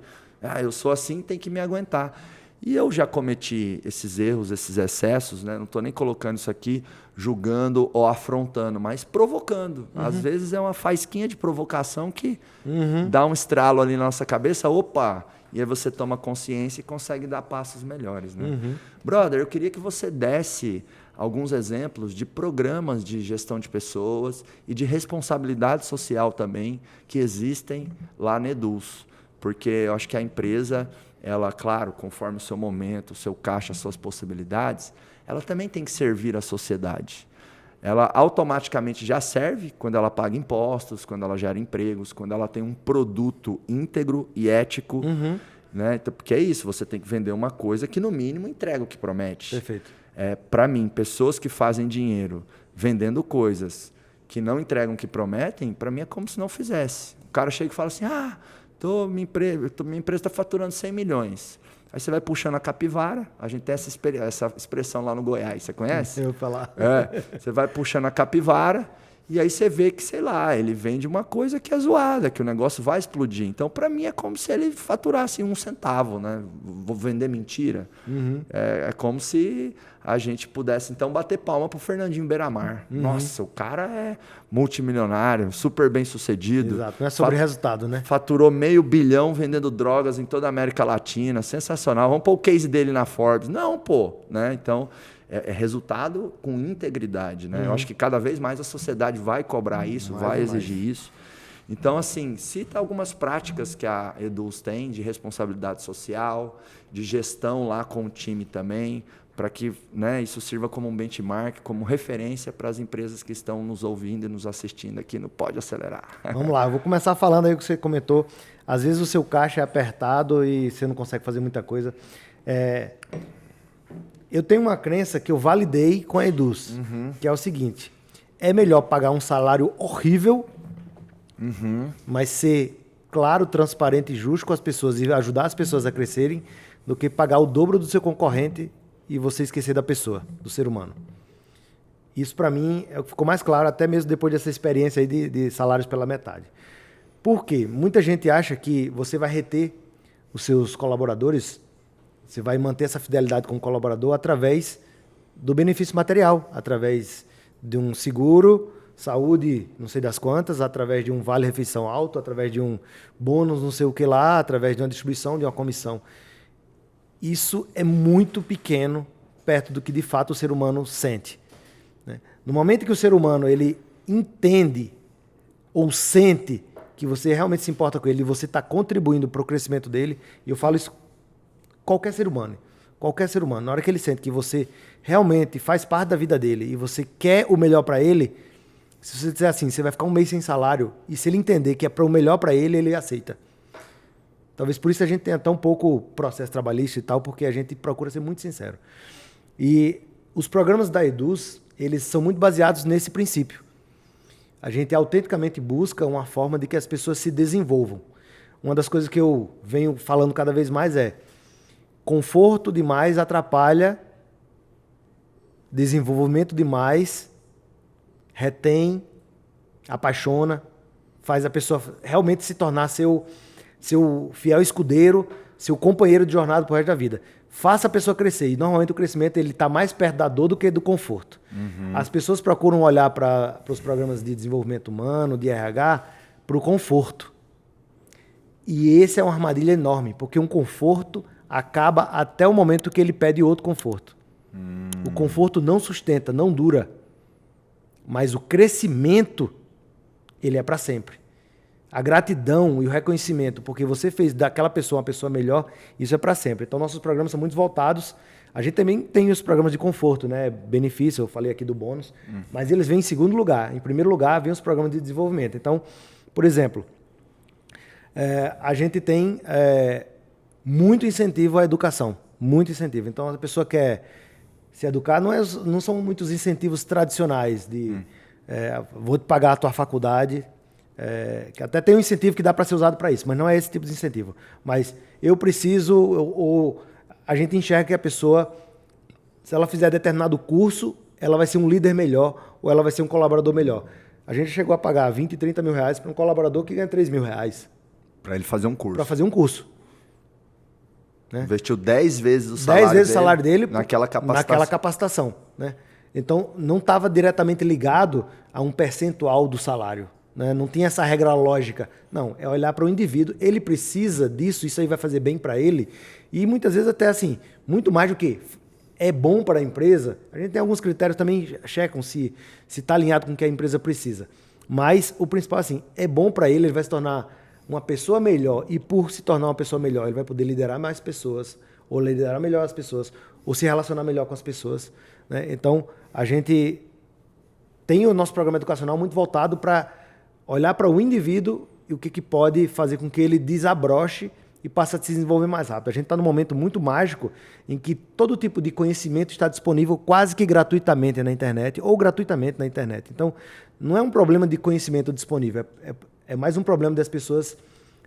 Eu sou assim, tem que me aguentar. E eu já cometi esses erros, esses excessos, né? Não estou nem colocando isso aqui julgando ou afrontando, mas provocando. Uhum. Às vezes é uma faísquinha de provocação que dá um estralo ali na nossa cabeça, opa! E aí você toma consciência e consegue dar passos melhores, né? Uhum. Brother, eu queria que você desse alguns exemplos de programas de gestão de pessoas e de responsabilidade social também que existem lá na Eduz. Porque eu acho que a empresa, ela, claro, conforme o seu momento, o seu caixa, as suas possibilidades, ela também tem que servir a sociedade. Ela automaticamente já serve quando ela paga impostos, quando ela gera empregos, quando ela tem um produto íntegro e ético. Uhum. Né? Então, porque é isso, você tem que vender uma coisa que, no mínimo, entrega o que promete. Perfeito. Para mim, pessoas que fazem dinheiro vendendo coisas que não entregam o que prometem, para mim é como se não fizesse. O cara chega e fala assim, minha empresa está faturando 100 milhões. Aí você vai puxando a capivara, a gente tem essa expressão lá no Goiás, você conhece? Eu vou falar. Você vai puxando a capivara e aí você vê que, sei lá, ele vende uma coisa que é zoada, que o negócio vai explodir. Então, para mim, é como se ele faturasse 1 centavo, né? Vou vender mentira. Uhum. É como se a gente pudesse, então, bater palma pro Fernandinho Beiramar. Uhum. Nossa, o cara é multimilionário, super bem sucedido. Exato, não é sobre resultado, né? Faturou $500 milhão vendendo drogas em toda a América Latina, sensacional. Vamos pôr o case dele na Forbes. Não, pô, né? Então, é resultado com integridade, né? Eu acho que cada vez mais a sociedade vai cobrar isso, vai exigir isso. Então, assim, cita algumas práticas que a Eduz tem de responsabilidade social, de gestão lá com o time também, para que, né, isso sirva como um benchmark, como referência para as empresas que estão nos ouvindo e nos assistindo aqui no Pode Acelerar. Vamos lá, eu vou começar falando aí o que você comentou. Às vezes o seu caixa é apertado e você não consegue fazer muita coisa. Eu tenho uma crença que eu validei com a Eduz, que é o seguinte: é melhor pagar um salário horrível, mas ser claro, transparente e justo com as pessoas e ajudar as pessoas a crescerem, do que pagar o dobro do seu concorrente e você esquecer da pessoa, do ser humano. Isso, para mim, é o que ficou mais claro, até mesmo depois dessa experiência aí de salários pela metade. Por quê? Muita gente acha que você vai reter os seus colaboradores, você vai manter essa fidelidade com o colaborador através do benefício material, através de um seguro, saúde, não sei das quantas, através de um vale-refeição alto, através de um bônus não sei o que lá, através de uma distribuição, de uma comissão. Isso é muito pequeno perto do que de fato o ser humano sente, né? No momento que o ser humano ele entende ou sente que você realmente se importa com ele e você está contribuindo para o crescimento dele, e eu falo isso qualquer ser humano, na hora que ele sente que você realmente faz parte da vida dele e você quer o melhor para ele, se você disser assim, você vai ficar um mês sem salário, e se ele entender que é para o melhor para ele, ele aceita. Talvez por isso a gente tenha tão pouco processo trabalhista e tal, porque a gente procura ser muito sincero. E os programas da Eduz, eles são muito baseados nesse princípio. A gente autenticamente busca uma forma de que as pessoas se desenvolvam. Uma das coisas que eu venho falando cada vez mais é: conforto demais atrapalha desenvolvimento demais, retém, apaixona, faz a pessoa realmente se tornar seu fiel escudeiro, seu companheiro de jornada pro resto da vida. Faça a pessoa crescer. E normalmente o crescimento ele está mais perto da dor do que do conforto. As pessoas procuram olhar para os programas de desenvolvimento humano, de RH, para o conforto. E esse é uma armadilha enorme, porque um conforto acaba até o momento que ele pede outro conforto. O conforto não sustenta, não dura. Mas o crescimento, ele é para sempre. A gratidão e o reconhecimento, porque você fez daquela pessoa uma pessoa melhor, isso é para sempre. Então, nossos programas são muito voltados. A gente também tem os programas de conforto, né? Benefício, eu falei aqui do bônus, mas eles vêm em segundo lugar. Em primeiro lugar, vem os programas de desenvolvimento. Então, por exemplo, a gente tem muito incentivo à educação, muito incentivo. Então, a pessoa quer se educar, não são muitos incentivos tradicionais de vou te pagar a tua faculdade, que até tem um incentivo que dá para ser usado para isso, mas não é esse tipo de incentivo. Mas eu preciso, ou a gente enxerga que a pessoa, se ela fizer determinado curso, ela vai ser um líder melhor ou ela vai ser um colaborador melhor. A gente chegou a pagar 20, 30 mil reais para um colaborador que ganha 3 mil reais. Para ele fazer um curso. Para fazer um curso. Né? Investiu 10 vezes o salário 10 vezes o salário dele naquela capacitação. Né? Então, não estava diretamente ligado a um percentual do salário. Né? Não tinha essa regra lógica. Não, é olhar para o indivíduo. Ele precisa disso, isso aí vai fazer bem para ele. E muitas vezes até assim, muito mais do que é bom para a empresa. A gente tem alguns critérios também, checam se está alinhado com o que a empresa precisa. Mas o principal assim, é bom para ele, ele vai se tornar uma pessoa melhor. E por se tornar uma pessoa melhor, ele vai poder liderar mais pessoas, ou liderar melhor as pessoas, ou se relacionar melhor com as pessoas. Né? Então, a gente tem o nosso programa educacional muito voltado para olhar para o indivíduo e o que pode fazer com que ele desabroche e passe a se desenvolver mais rápido. A gente está num momento muito mágico em que todo tipo de conhecimento está disponível quase que gratuitamente na internet ou gratuitamente na internet. Então, não é um problema de conhecimento disponível, é mais um problema das pessoas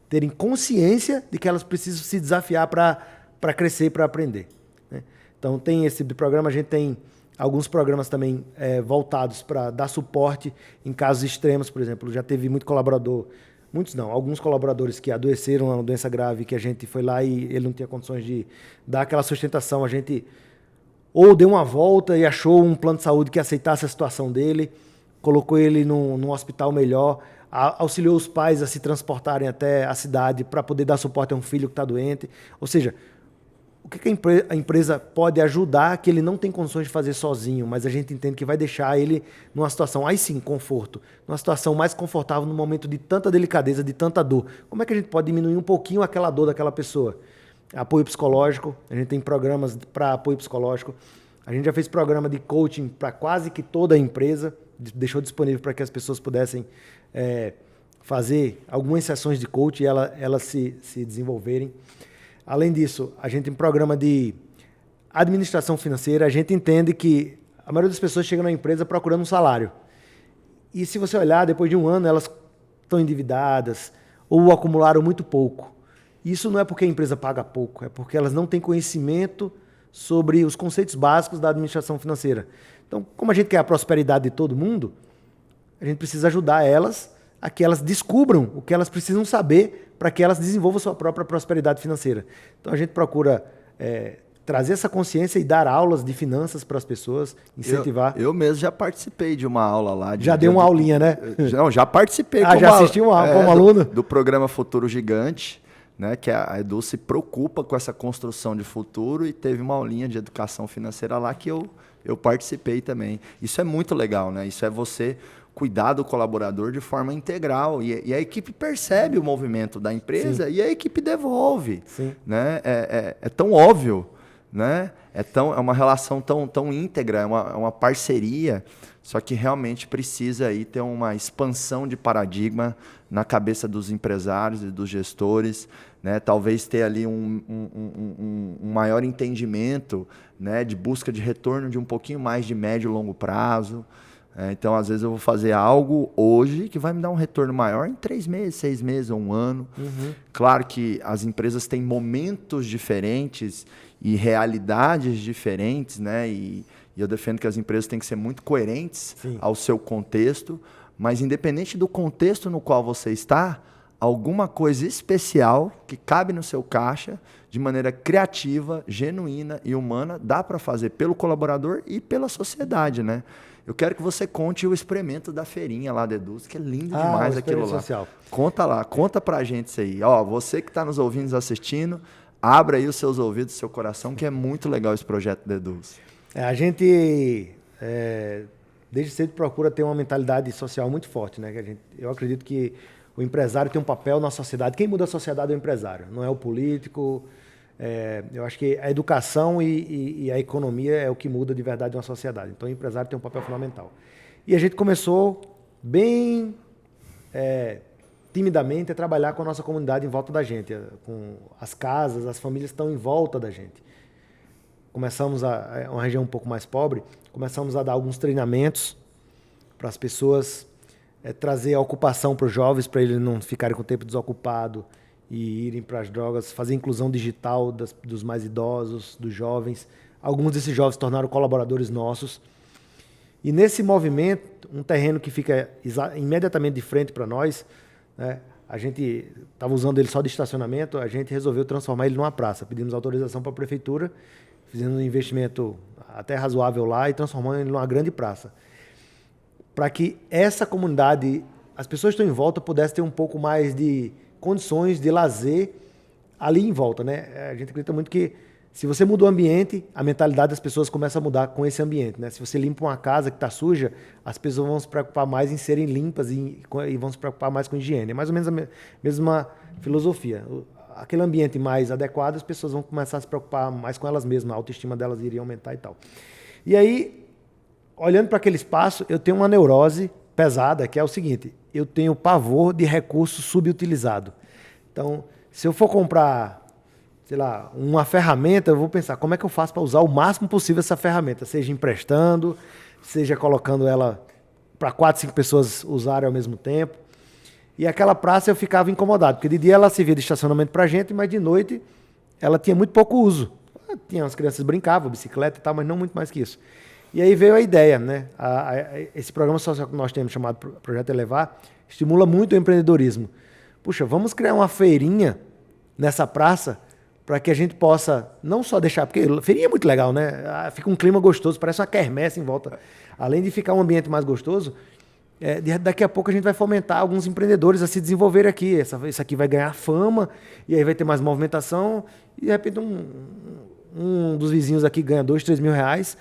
terem consciência de que elas precisam se desafiar para crescer, para aprender. Né? Então, tem esse tipo de programa, a gente tem alguns programas também voltados para dar suporte em casos extremos, por exemplo. Já teve muito colaborador, muitos não, alguns colaboradores que adoeceram uma doença grave, que a gente foi lá e ele não tinha condições de dar aquela sustentação. A gente ou deu uma volta e achou um plano de saúde que aceitasse a situação dele, colocou ele num hospital melhor, auxiliou os pais a se transportarem até a cidade para poder dar suporte a um filho que está doente. Ou seja, o que a empresa pode ajudar que ele não tem condições de fazer sozinho, mas a gente entende que vai deixar ele numa situação, aí sim, conforto, numa situação mais confortável num momento de tanta delicadeza, de tanta dor. Como é que a gente pode diminuir um pouquinho aquela dor daquela pessoa? Apoio psicológico, a gente tem programas para apoio psicológico, a gente já fez programa de coaching para quase que toda a empresa, deixou disponível para que as pessoas pudessem fazer algumas sessões de coaching e elas se desenvolverem. Além disso, a gente tem um programa de administração financeira. A gente entende que a maioria das pessoas chega na empresa procurando um salário. E se você olhar, depois de um ano, elas estão endividadas ou acumularam muito pouco. Isso não é porque a empresa paga pouco, é porque elas não têm conhecimento sobre os conceitos básicos da administração financeira. Então, como a gente quer a prosperidade de todo mundo, a gente precisa ajudar elas a que elas descubram o que elas precisam saber para que elas desenvolvam sua própria prosperidade financeira. Então, a gente procura trazer essa consciência e dar aulas de finanças para as pessoas, incentivar. Eu mesmo já participei de uma aula lá. Já deu uma aulinha, né? Não, já participei. Já assisti uma aula como aluno? Do programa Futuro Gigante, né, que a Edu se preocupa com essa construção de futuro e teve uma aulinha de educação financeira lá que eu participei também. Isso é muito legal, né? Isso é você cuidar do colaborador de forma integral. E a equipe percebe o movimento da empresa. Sim. E a equipe devolve. Sim. Né? É tão óbvio, né? É uma relação tão íntegra, é uma parceria, só que realmente precisa aí ter uma expansão de paradigma na cabeça dos empresários e dos gestores, né? Talvez ter ali um maior entendimento, né? De busca de retorno de um pouquinho mais de médio e longo prazo. Então, às vezes, eu vou fazer algo hoje que vai me dar um retorno maior em 3 meses, 6 meses ou um ano. Uhum. Claro que as empresas têm momentos diferentes e realidades diferentes, né? E e eu defendo que as empresas têm que ser muito coerentes Sim. ao seu contexto, mas independente do contexto no qual você está, alguma coisa especial que cabe no seu caixa, de maneira criativa, genuína e humana, dá para fazer pelo colaborador e pela sociedade, né? Eu quero que você conte o experimento da feirinha lá da Eduz, que é lindo demais aquilo lá. Social. Conta lá, conta pra gente isso aí. Ó, você que está nos ouvindo, nos assistindo, abra aí os seus ouvidos, o seu coração, que é muito legal esse projeto da Eduz. A gente, desde cedo, procura ter uma mentalidade social muito forte, né? Eu acredito que o empresário tem um papel na sociedade. Quem muda a sociedade é o empresário, não é o político. Eu acho que a educação e a economia é o que muda de verdade uma sociedade. Então, o empresário tem um papel fundamental. E a gente começou bem timidamente a trabalhar com a nossa comunidade em volta da gente, com as casas, as famílias estão em volta da gente. Começamos uma região um pouco mais pobre, começamos a dar alguns treinamentos para as pessoas, trazer a ocupação para os jovens, para eles não ficarem com o tempo desocupado e irem para as drogas, fazer inclusão digital dos mais idosos, dos jovens. Alguns desses jovens se tornaram colaboradores nossos. E nesse movimento, um terreno que fica imediatamente de frente para nós, né, a gente estava usando ele só de estacionamento, a gente resolveu transformar ele numa praça. Pedimos autorização para a prefeitura, fizemos um investimento até razoável lá e transformamos ele numa grande praça. Para que essa comunidade, as pessoas que estão em volta, pudessem ter um pouco mais de condições de lazer ali em volta, né? A gente acredita muito que se você muda o ambiente, a mentalidade das pessoas começa a mudar com esse ambiente, né? Se você limpa uma casa que está suja, as pessoas vão se preocupar mais em serem limpas e vão se preocupar mais com higiene. É mais ou menos a mesma filosofia. Aquele ambiente mais adequado, as pessoas vão começar a se preocupar mais com elas mesmas, a autoestima delas iria aumentar e tal. E aí, olhando para aquele espaço, eu tenho uma neurose pesada, que é o seguinte: eu tenho pavor de recurso subutilizado. Então, se eu for comprar, sei lá, uma ferramenta, eu vou pensar como é que eu faço para usar o máximo possível essa ferramenta, seja emprestando, seja colocando ela para 4, 5 pessoas usarem ao mesmo tempo. E aquela praça eu ficava incomodado, porque de dia ela servia de estacionamento para a gente, mas de noite ela tinha muito pouco uso. Tinha as crianças brincavam, bicicleta e tal, mas não muito mais que isso. E aí veio a ideia, né? Esse programa social que nós temos, chamado Projeto Elevar, estimula muito o empreendedorismo. Puxa, vamos criar uma feirinha nessa praça para que a gente possa não só deixar... Porque feirinha é muito legal, né? Fica um clima gostoso, parece uma quermesse em volta. Além de ficar um ambiente mais gostoso, daqui a pouco a gente vai fomentar alguns empreendedores a se desenvolver aqui. Isso aqui vai ganhar fama, e aí vai ter mais movimentação, e de repente um dos vizinhos aqui ganha 2, 3 mil reais,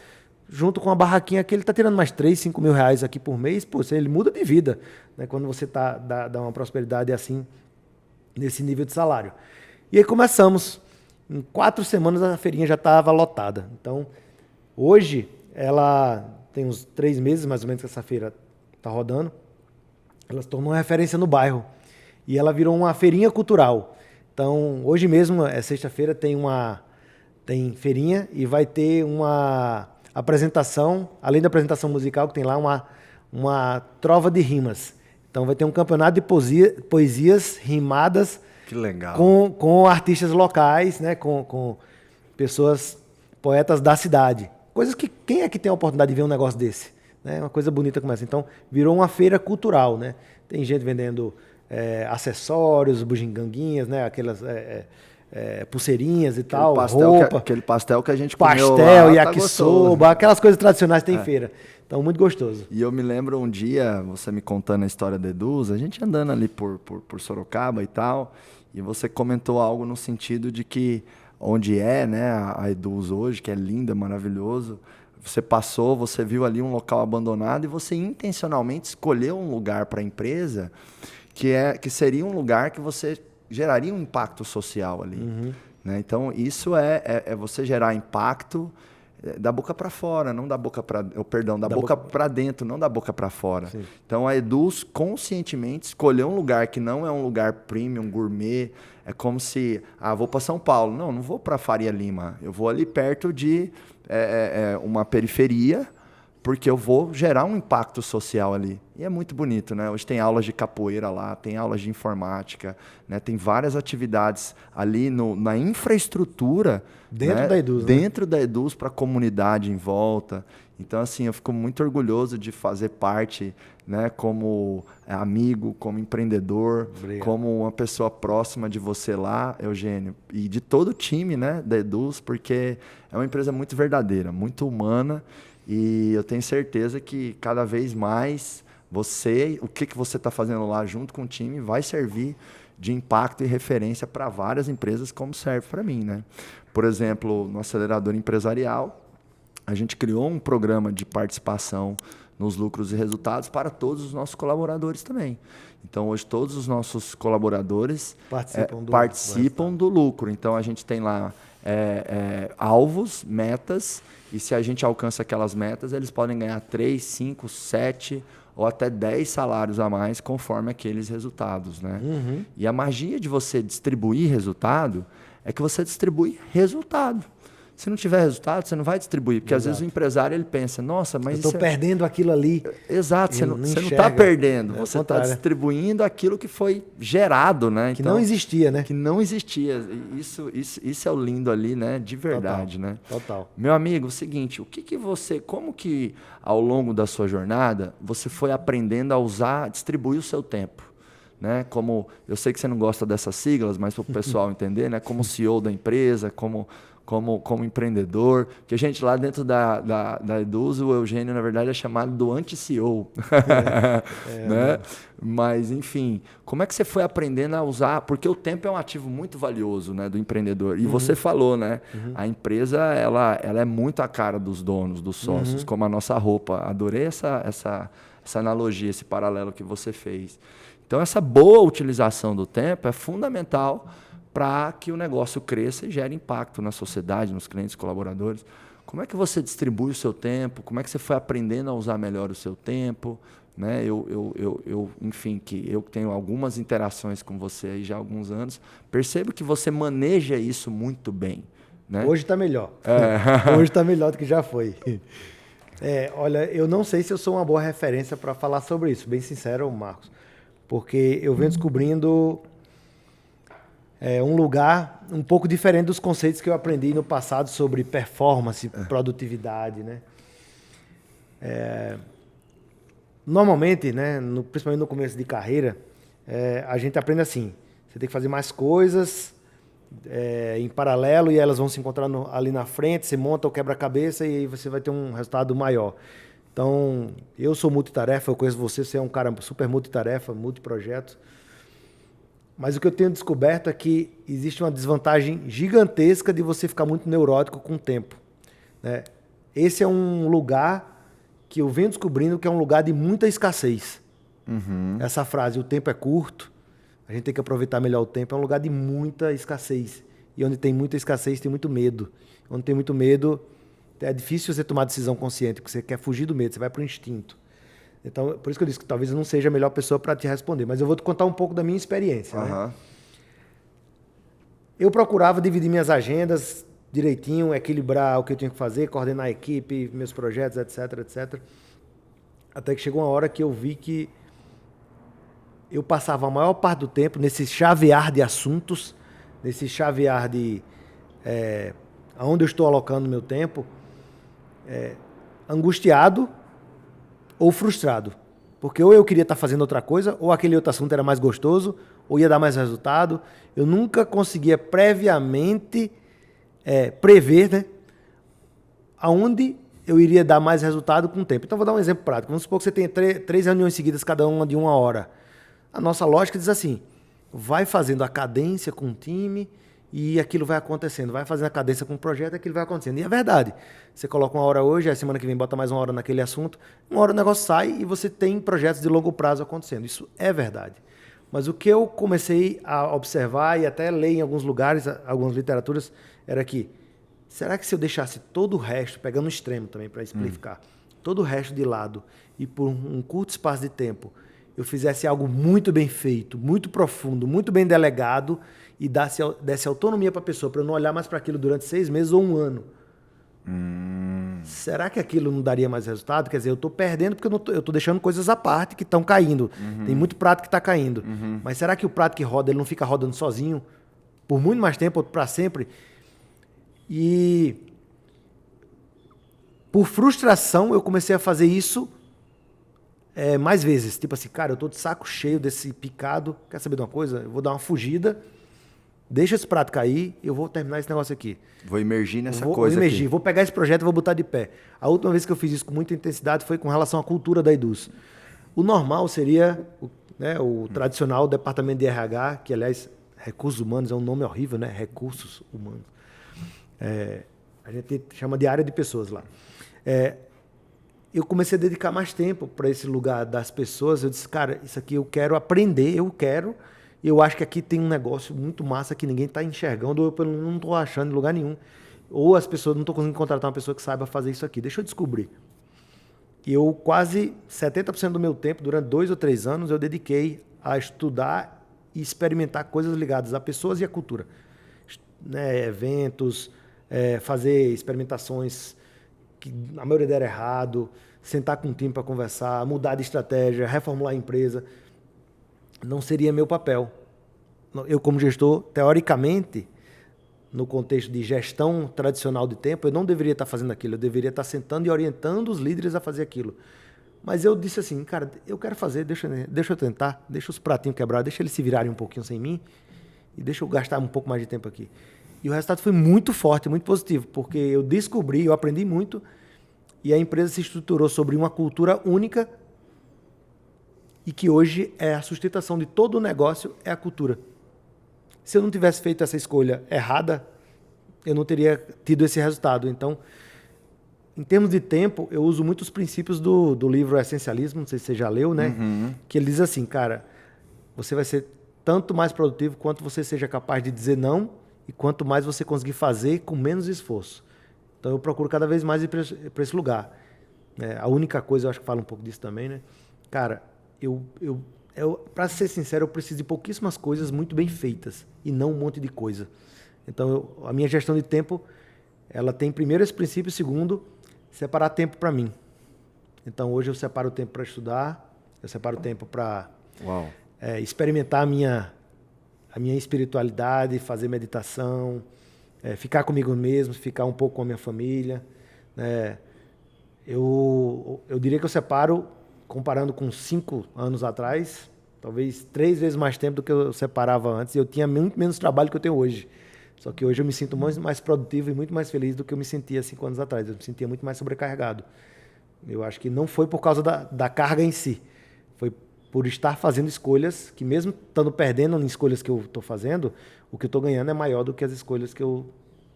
junto com a barraquinha aqui, ele está tirando mais 3, 5 mil reais aqui por mês. Pô, ele muda de vida, né? Quando você dá uma prosperidade assim, nesse nível de salário. E aí começamos. Em 4 semanas a feirinha já estava lotada. Então, hoje, ela tem uns 3 meses mais ou menos que essa feira está rodando. Ela se tornou uma referência no bairro. E ela virou uma feirinha cultural. Então, hoje mesmo, sexta-feira, tem feirinha e vai ter uma apresentação, além da apresentação musical, que tem lá uma trova de rimas. Então vai ter um campeonato de poesias rimadas. Que legal. Com artistas locais, né? Com pessoas, poetas da cidade. Coisas que quem é que tem a oportunidade de ver um negócio desse? Né? Uma coisa bonita como essa. Então virou uma feira cultural, né? Tem gente vendendo acessórios, bugiganguinhas, né? Aquelas... pulseirinhas e tal, roupa. Aquele pastel que a gente comeu lá. Pastel, yakisoba, aquelas coisas tradicionais que tem em feira. Então, muito gostoso. E eu me lembro um dia, você me contando a história da Eduz, a gente andando ali por Sorocaba e tal, e você comentou algo no sentido de que onde né, a Eduz hoje, que é linda, maravilhoso, você passou, você viu ali um local abandonado e você intencionalmente escolheu um lugar para a empresa que seria um lugar que você geraria um impacto social ali. Uhum. Né? Então, isso é você gerar impacto da boca para fora, não da boca para... da boca para dentro, não da boca para fora. Sim. Então, a Eduz conscientemente escolheu um lugar que não é um lugar premium, gourmet. É como se... vou para São Paulo. Não vou para Faria Lima. Eu vou ali perto de uma periferia porque eu vou gerar um impacto social ali. E é muito bonito, né? Hoje tem aulas de capoeira lá, tem aulas de informática, né? Tem várias atividades ali na infraestrutura. Dentro, né? da Eduz. Dentro da Eduz, para a comunidade em volta. Então, assim, eu fico muito orgulhoso de fazer parte, né, como amigo, como empreendedor, Obrigado. como uma pessoa próxima de você lá, Eugênio, e de todo o time, né, da Eduz, porque é uma empresa muito verdadeira, muito humana, e eu tenho certeza que cada vez mais o que você está fazendo lá junto com o time vai servir de impacto e referência para várias empresas, como serve para mim, né? Por exemplo, no acelerador empresarial, a gente criou um programa de participação nos lucros e resultados para todos os nossos colaboradores também. Então, hoje, todos os nossos colaboradores participam do lucro. Então, a gente tem lá alvos, metas, e se a gente alcança aquelas metas, eles podem ganhar 3, 5, 7 ou até 10 salários a mais conforme aqueles resultados. Né? Uhum. E a magia de você distribuir resultado é que você distribui resultado. Se não tiver resultado, você não vai distribuir. Porque, às vezes, o empresário ele pensa, nossa, mas eu estou perdendo aquilo ali. Exato, você não está perdendo. Você está distribuindo aquilo que foi gerado. Né? Que não existia, né? Que não existia. Isso é o lindo ali, né? De verdade. Total. Né? Total. Meu amigo, o seguinte, como que ao longo da sua jornada, você foi aprendendo a distribuir o seu tempo? Né? Como, eu sei que você não gosta dessas siglas, mas para o pessoal entender, né? Como CEO da empresa, como empreendedor, que a gente lá dentro da Eduz, o Eugênio, na verdade, é chamado do anti-CEO. Né? Mas, enfim, como é que você foi aprendendo a usar? Porque o tempo é um ativo muito valioso, né, do empreendedor. E você falou, né? A empresa ela é muito a cara dos donos, dos sócios, como a nossa roupa. Adorei essa analogia, esse paralelo que você fez. Então, essa boa utilização do tempo é fundamental para que o negócio cresça e gere impacto na sociedade, nos clientes, colaboradores. Como é que você distribui o seu tempo? Como é que você foi aprendendo a usar melhor o seu tempo? Né? Enfim, que eu tenho algumas interações com você aí já há alguns anos, percebo que você maneja isso muito bem. Né? Hoje está melhor. Hoje está melhor do que já foi. Olha, eu não sei se eu sou uma boa referência para falar sobre isso, bem sincero, Marcos, porque eu venho descobrindo um lugar um pouco diferente dos conceitos que eu aprendi no passado sobre performance, produtividade, né? Normalmente, né, principalmente no começo de carreira, a gente aprende assim, você tem que fazer mais coisas em paralelo e elas vão se encontrar ali na frente, você monta o quebra-cabeça e aí você vai ter um resultado maior. Então, eu sou multitarefa, eu conheço você é um cara super multitarefa, multiprojetos. Mas o que eu tenho descoberto é que existe uma desvantagem gigantesca de você ficar muito neurótico com o tempo. Né? Esse é um lugar que eu venho descobrindo que é um lugar de muita escassez. Essa frase, o tempo é curto, a gente tem que aproveitar melhor o tempo, é um lugar de muita escassez. E onde tem muita escassez, tem muito medo. Onde tem muito medo, é difícil você tomar decisão consciente, porque você quer fugir do medo, você vai para o instinto. Então, por isso que eu disse que talvez eu não seja a melhor pessoa para te responder, mas eu vou te contar um pouco da minha experiência. Né? Eu procurava dividir minhas agendas direitinho, equilibrar o que eu tinha que fazer, coordenar a equipe, meus projetos, etc, etc. Até que chegou uma hora que eu vi que eu passava a maior parte do tempo nesse chavear de assuntos, nesse chavear de aonde eu estou alocando meu tempo, angustiado ou frustrado. Porque ou eu queria estar fazendo outra coisa, ou aquele outro assunto era mais gostoso, ou ia dar mais resultado. Eu nunca conseguia previamente prever, né, aonde eu iria dar mais resultado com o tempo. Então, vou dar um exemplo prático. Vamos supor que você tenha 3 reuniões seguidas, cada uma de 1 hora. A nossa lógica diz assim, vai fazendo a cadência com o time e aquilo vai acontecendo. Vai fazendo a cadência com o projeto e aquilo vai acontecendo. E é verdade. Você coloca 1 hora hoje, a semana que vem bota mais 1 hora naquele assunto, 1 hora o negócio sai e você tem projetos de longo prazo acontecendo. Isso é verdade. Mas o que eu comecei a observar e até ler em alguns lugares, algumas literaturas, era que, será que se eu deixasse todo o resto, pegando um extremo também para explicar, todo o resto de lado e por um curto espaço de tempo, eu fizesse algo muito bem feito, muito profundo, muito bem delegado e desse autonomia para a pessoa, para eu não olhar mais para aquilo durante 6 meses ou 1 ano. Será que aquilo não daria mais resultado? Quer dizer, eu estou perdendo porque eu estou deixando coisas à parte que estão caindo. Tem muito prato que está caindo. Mas será que o prato que roda, ele não fica rodando sozinho por muito mais tempo, ou para sempre? E por frustração, eu comecei a fazer isso mais vezes. Tipo assim, cara, eu tô de saco cheio desse picado. Quer saber de uma coisa? Eu vou dar uma fugida, deixa esse prato cair e eu vou terminar esse negócio aqui. Vou emergir nessa coisa Vou emergir, aqui. vou pegar esse projeto e vou botar de pé. A última vez que eu fiz isso com muita intensidade foi com relação à cultura da Eduz. O normal seria o tradicional departamento de RH, que, aliás, recursos humanos é um nome horrível, né? Recursos humanos. A gente chama de área de pessoas lá. Eu comecei a dedicar mais tempo para esse lugar das pessoas. Eu disse, cara, isso aqui eu quero aprender, eu acho que aqui tem um negócio muito massa que ninguém está enxergando, ou eu não estou achando em lugar nenhum. Ou as pessoas não estão conseguindo contratar uma pessoa que saiba fazer isso aqui. Deixa eu descobrir. E eu quase 70% do meu tempo, durante 2 ou 3 anos, eu dediquei a estudar e experimentar coisas ligadas a pessoas e a cultura. Eventos, fazer experimentações que a maioria deram errado, sentar com o time para conversar, mudar de estratégia, reformular a empresa. Não seria meu papel. Eu, como gestor, teoricamente, no contexto de gestão tradicional de tempo, eu não deveria estar fazendo aquilo, eu deveria estar sentando e orientando os líderes a fazer aquilo. Mas eu disse assim, cara, eu quero fazer, deixa eu tentar, deixa os pratinhos quebrar, deixa eles se virarem um pouquinho sem mim e deixa eu gastar um pouco mais de tempo aqui. E o resultado foi muito forte, muito positivo, porque eu descobri, eu aprendi muito e a empresa se estruturou sobre uma cultura única e que hoje a sustentação de todo o negócio é a cultura. Se eu não tivesse feito essa escolha errada, eu não teria tido esse resultado. Então, em termos de tempo, eu uso muitos princípios do livro Essencialismo, não sei se você já leu, né? Que ele diz assim, cara, você vai ser tanto mais produtivo quanto você seja capaz de dizer não e quanto mais você conseguir fazer com menos esforço. Então, eu procuro cada vez mais ir para esse lugar. A única coisa, eu acho que fala um pouco disso também, né? Cara, para ser sincero, eu preciso de pouquíssimas coisas muito bem feitas e não um monte de coisa. Então, a minha gestão de tempo, ela tem primeiro esse princípio, segundo, separar tempo para mim. Então, hoje eu separo o tempo para estudar, eu separo o tempo para experimentar a minha espiritualidade, fazer meditação, ficar comigo mesmo, ficar um pouco com a minha família. Eu diria que eu separo, comparando com 5 anos atrás, talvez 3 vezes mais tempo do que eu separava antes. Eu tinha muito menos trabalho que eu tenho hoje. Só que hoje eu me sinto muito mais produtivo e muito mais feliz do que eu me sentia 5 anos atrás. Eu me sentia muito mais sobrecarregado. Eu acho que não foi por causa da carga em si. Foi por estar fazendo escolhas que, mesmo estando perdendo em escolhas que eu estou fazendo, o que eu estou ganhando é maior do que as escolhas que eu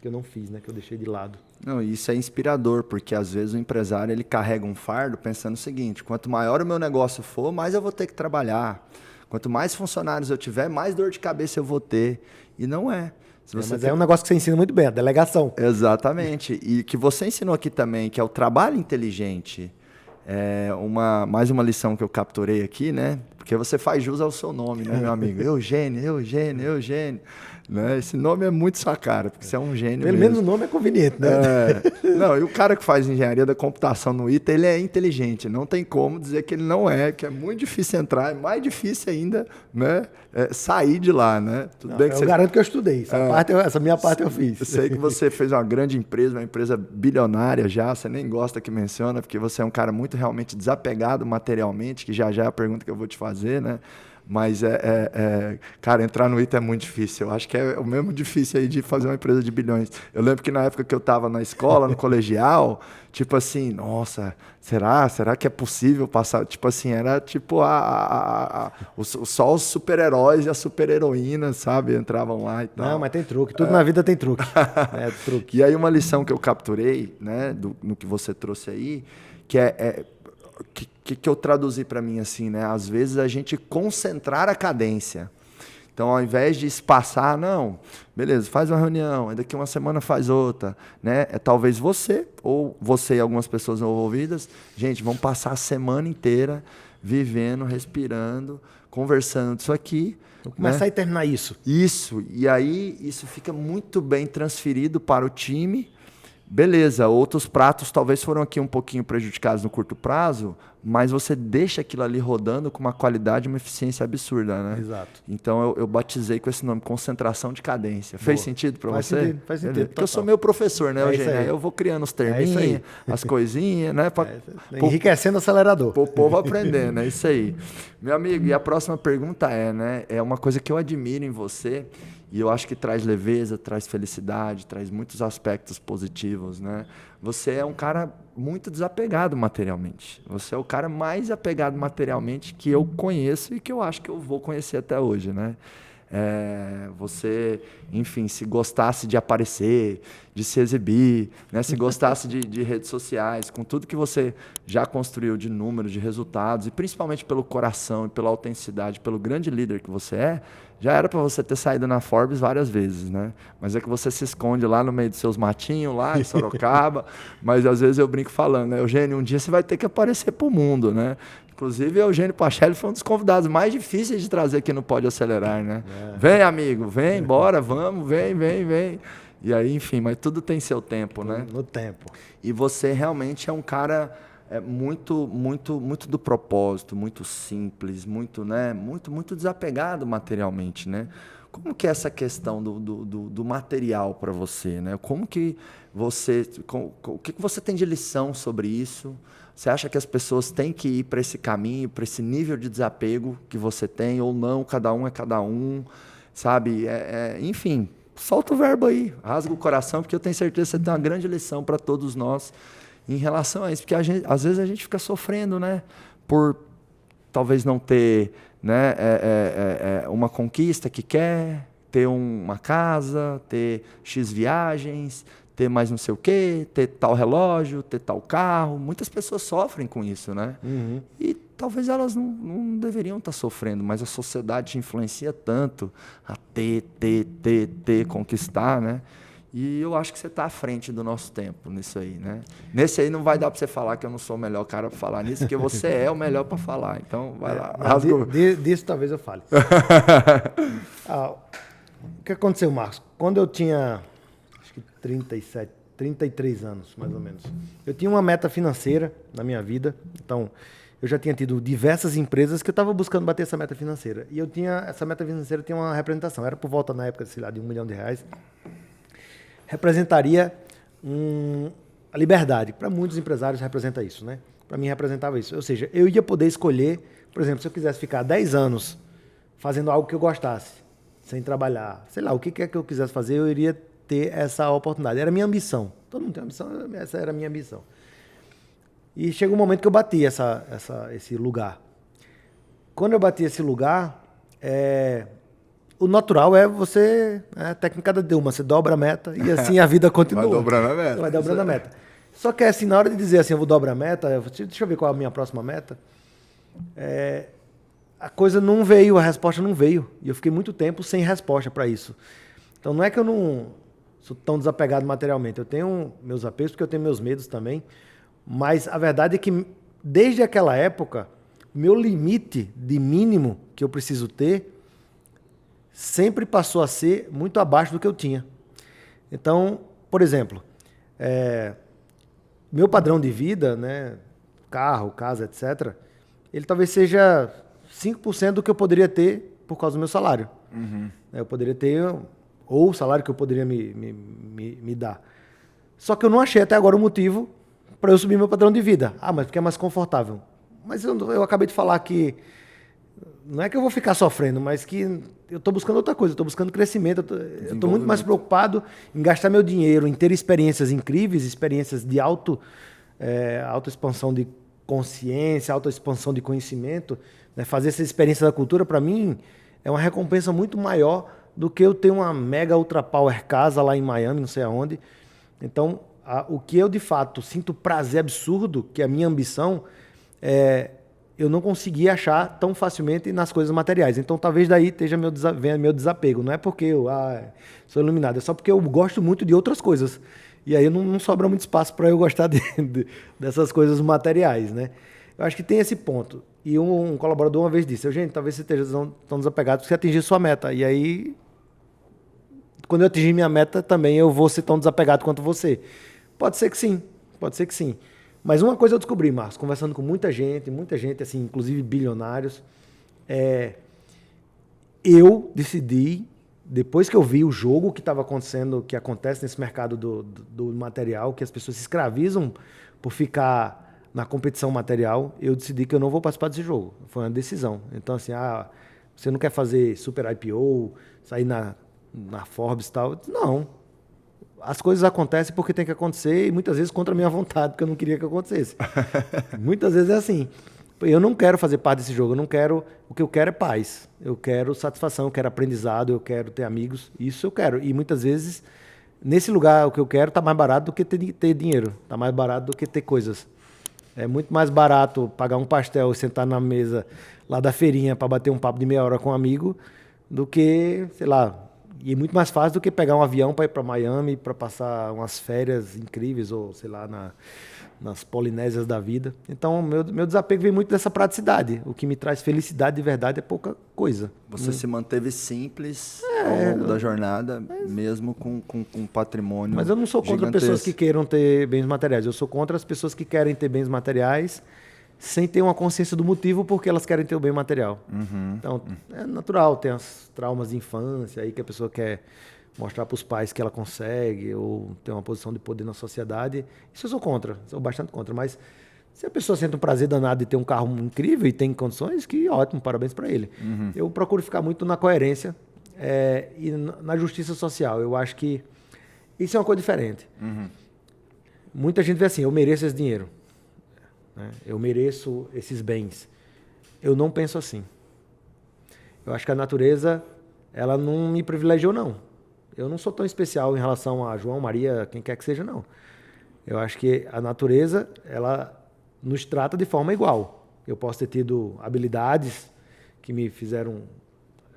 não fiz, né? Que eu deixei de lado. Não, isso é inspirador, porque às vezes o empresário ele carrega um fardo pensando o seguinte, quanto maior o meu negócio for, mais eu vou ter que trabalhar. Quanto mais funcionários eu tiver, mais dor de cabeça eu vou ter. E não é. Mas é um negócio que você ensina muito bem, a delegação. Exatamente. E que você ensinou aqui também, que é o trabalho inteligente. Mais uma lição que eu capturei aqui, né? Porque você faz jus ao seu nome, né, meu amigo? Eugênio. Né? Esse nome é muito sua cara, porque você é um gênio. Pelo menos o nome é conveniente, né? Não, e o cara que faz engenharia da computação no ITA, ele é inteligente. Não tem como dizer que ele não é, que é muito difícil entrar, é mais difícil ainda, né? Sair de lá, né? Tudo bem que eu garanto que eu estudei. Essa minha parte eu fiz. Eu sei que você fez uma grande empresa, uma empresa bilionária já, você nem gosta que menciona, porque você é um cara muito realmente desapegado materialmente, que já é a pergunta que eu vou te fazer, né? Mas, cara, entrar no ITA é muito difícil. Eu acho que é o mesmo difícil aí de fazer uma empresa de bilhões. Eu lembro que na época que eu estava na escola, no colegial, tipo assim, nossa, será que é possível passar? Tipo assim, era tipo só os super-heróis e as super-heroínas, sabe? Entravam lá e tal. Não, mas tem truque. Tudo na vida tem truque. Truque. E aí uma lição que eu capturei, né, no que você trouxe aí, que eu traduzi para mim assim, né? Às vezes a gente concentrar a cadência. Então, ao invés de espaçar, não, beleza, faz uma reunião, daqui uma semana faz outra, né? Talvez você e algumas pessoas envolvidas, gente, vamos passar a semana inteira vivendo, respirando, conversando disso aqui. Vou começar e terminar isso. Isso, e aí isso fica muito bem transferido para o time, beleza, outros pratos talvez foram aqui um pouquinho prejudicados no curto prazo, mas você deixa aquilo ali rodando com uma qualidade e uma eficiência absurda, né? Exato. Então eu batizei com esse nome, concentração de cadência. Boa. Fez sentido para você? Sentido, faz sentido. Porque eu sou meu professor, né, Eugênio? Aí eu vou criando os terminhos, as coisinhas, né? Enriquecendo o acelerador. Para o povo aprender, né? Isso aí. Meu amigo, e a próxima pergunta né? É uma coisa que eu admiro em você, e eu acho que traz leveza, traz felicidade, traz muitos aspectos positivos, né? Você é um cara muito desapegado materialmente. Você é o cara mais apegado materialmente que eu conheço e que eu acho que eu vou conhecer até hoje, né? Você, enfim, se gostasse de aparecer, de se exibir, né? Se gostasse de redes sociais, com tudo que você já construiu de números, de resultados, e principalmente pelo coração e pela autenticidade, pelo grande líder que você já era para você ter saído na Forbes várias vezes, né? Mas é que você se esconde lá no meio dos seus matinhos, lá em Sorocaba, mas às vezes eu brinco falando, né? Eugênio, um dia você vai ter que aparecer para o mundo, né? Inclusive, o Eugênio Pachelli foi um dos convidados mais difíceis de trazer aqui no Pode Acelerar, né? Vem, amigo, vem, bora, vamos, vem. E aí, enfim, mas tudo tem seu tempo, né? No tempo. E você realmente é um cara muito do propósito, muito simples, muito desapegado materialmente, né? Como que é essa questão do material para você, né? Como que você, o que você tem de lição sobre isso? Você acha que as pessoas têm que ir para esse caminho, para esse nível de desapego que você tem, ou não? Cada um é cada um, sabe? Enfim, solta o verbo aí, rasga o coração, porque eu tenho certeza que você tem uma grande lição para todos nós em relação a isso. Porque às vezes a gente fica sofrendo, né? Por talvez não ter, né, uma conquista que quer, ter uma casa, ter X viagens, ter mais não sei o quê, ter tal relógio, ter tal carro. Muitas pessoas sofrem com isso, né? Uhum. E talvez elas não deveriam estar sofrendo, mas a sociedade te influencia tanto a ter, conquistar, né? E eu acho que você está à frente do nosso tempo nisso aí, né? Nesse aí não vai dar para você falar que eu não sou o melhor cara para falar nisso, porque você é o melhor para falar. Então, vai lá. Disso talvez eu fale. O que aconteceu, Marcos? Quando eu tinha 33 anos, mais ou menos. Eu tinha uma meta financeira na minha vida. Então, eu já tinha tido diversas empresas que eu estava buscando bater essa meta financeira. E essa meta financeira tinha uma representação. Era por volta, na época, sei lá, de R$1 milhão. Representaria a liberdade. Para muitos empresários representa isso, né? Para mim representava isso. Ou seja, eu ia poder escolher, por exemplo, se eu quisesse ficar 10 anos fazendo algo que eu gostasse, sem trabalhar, sei lá, o que é que eu quisesse fazer, eu iria ter essa oportunidade. Era a minha ambição. Todo mundo tem uma ambição, essa era a minha ambição. E chegou um momento que eu bati esse lugar. Quando eu bati esse lugar, o natural é você, a técnica da Dilma, você dobra a meta e assim a vida continua. Vai dobrando a meta. Vai dobrando a meta. Só que assim, na hora de dizer assim, eu vou dobrar a meta, deixa eu ver qual é a minha próxima meta, a coisa não veio, a resposta não veio. E eu fiquei muito tempo sem resposta para isso. Então não é que eu não sou tão desapegado materialmente. Eu tenho meus apegos, porque eu tenho meus medos também. Mas a verdade é que, desde aquela época, o meu limite de mínimo que eu preciso ter sempre passou a ser muito abaixo do que eu tinha. Então, por exemplo, meu padrão de vida, né, carro, casa, etc., ele talvez seja 5% do que eu poderia ter por causa do meu salário. Uhum. Eu poderia ter, ou o salário que eu poderia me dar. Só que eu não achei até agora o motivo para eu subir meu padrão de vida. Mas porque é mais confortável. Mas eu acabei de falar que não é que eu vou ficar sofrendo, mas que eu estou buscando outra coisa, eu estou buscando crescimento, eu estou muito mais preocupado em gastar meu dinheiro, em ter experiências incríveis, experiências de autoexpansão de consciência, autoexpansão de conhecimento, né? Fazer essa experiência da cultura, para mim, é uma recompensa muito maior do que eu ter uma mega ultra power casa lá em Miami, não sei aonde. Então, o que eu de fato sinto prazer absurdo, que é a minha ambição, eu não consegui achar tão facilmente nas coisas materiais. Então, talvez daí esteja meu desapego. Não é porque eu sou iluminado, é só porque eu gosto muito de outras coisas. E aí não sobra muito espaço para eu gostar dessas coisas materiais, né? Eu acho que tem esse ponto. E um colaborador uma vez disse, gente, talvez você esteja tão desapegado porque você atingir sua meta. E aí, quando eu atingir minha meta, também eu vou ser tão desapegado quanto você. Pode ser que sim, pode ser que sim. Mas uma coisa eu descobri, Marcos, conversando com muita gente, assim, inclusive bilionários, eu decidi, depois que eu vi o jogo que estava acontecendo, que acontece nesse mercado do material, que as pessoas se escravizam por ficar na competição material, eu decidi que eu não vou participar desse jogo. Foi uma decisão. Então, assim, você não quer fazer super IPO, sair na Forbes e tal? Não. As coisas acontecem porque tem que acontecer e muitas vezes contra a minha vontade, porque eu não queria que acontecesse. Muitas vezes é assim. Eu não quero fazer parte desse jogo, o que eu quero é paz. Eu quero satisfação, eu quero aprendizado, eu quero ter amigos, isso eu quero. E muitas vezes, nesse lugar, o que eu quero está mais barato do que ter dinheiro, está mais barato do que ter coisas. É muito mais barato pagar um pastel e sentar na mesa lá da feirinha para bater um papo de meia hora com um amigo do que, sei lá, e é muito mais fácil do que pegar um avião para ir para Miami para passar umas férias incríveis ou, sei lá, nas Polinésias da vida. Então, meu desapego vem muito dessa praticidade. O que me traz felicidade de verdade é pouca coisa. Você se manteve simples ao longo da jornada, mesmo com um patrimônio. Mas eu não sou contra pessoas que queiram ter bens materiais. Eu sou contra as pessoas que querem ter bens materiais sem ter uma consciência do motivo porque elas querem ter o bem material. Então, é natural, tem as traumas de infância aí que a pessoa quer mostrar para os pais que ela consegue ou ter uma posição de poder na sociedade. Isso eu sou contra, sou bastante contra. Mas se a pessoa sente um prazer danado de ter um carro incrível e tem condições, que ótimo, parabéns para ele. Eu procuro ficar muito na coerência e na justiça social. Eu acho que isso é uma coisa diferente. Muita gente vê assim, eu mereço esse dinheiro. Eu mereço esses bens. Eu não penso assim. Eu acho que a natureza, ela não me privilegiou, não. Eu não sou tão especial em relação a João, Maria, quem quer que seja, não. Eu acho que a natureza, ela nos trata de forma igual. Eu posso ter tido habilidades que me fizeram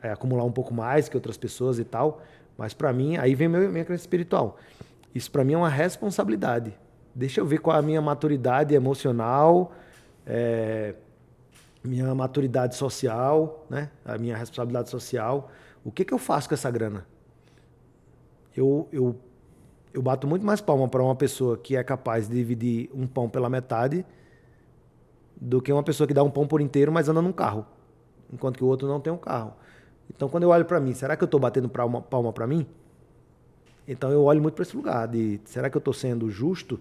acumular um pouco mais que outras pessoas e tal, mas para mim, aí vem minha crença espiritual. Isso para mim é uma responsabilidade. Deixa eu ver qual é a minha maturidade emocional, minha maturidade social, né? A minha responsabilidade social. O que eu faço com essa grana? Eu bato muito mais palma para uma pessoa que é capaz de dividir um pão pela metade do que uma pessoa que dá um pão por inteiro, mas anda num carro, enquanto que o outro não tem um carro. Então, quando eu olho para mim, será que eu estou batendo palma para mim? Então, eu olho muito para esse lugar de, será que eu estou sendo justo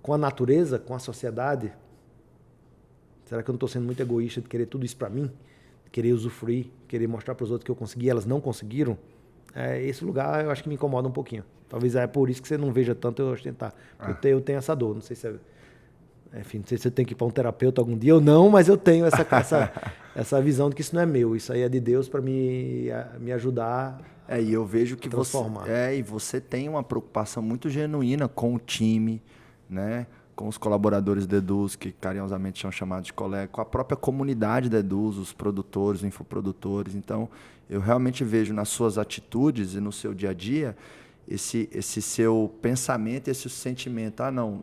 com a natureza, com a sociedade? Será que eu não estou sendo muito egoísta de querer tudo isso para mim? De querer usufruir, querer mostrar para os outros que eu consegui, elas não conseguiram? Esse lugar eu acho que me incomoda um pouquinho. Talvez é por isso que você não veja tanto eu ostentar. Eu tenho essa dor, não sei se enfim, não sei se você tem que ir para um terapeuta algum dia ou não, mas eu tenho essa visão de que isso não é meu, isso aí é de Deus para me ajudar. E eu vejo que transformar. você tem uma preocupação muito genuína com o time, né? Com os colaboradores da Eduz, que carinhosamente são chamados de colega, com a própria comunidade da Eduz, os produtores, os infoprodutores. Então, eu realmente vejo nas suas atitudes e no seu dia a dia esse seu pensamento, esse sentimento. Não,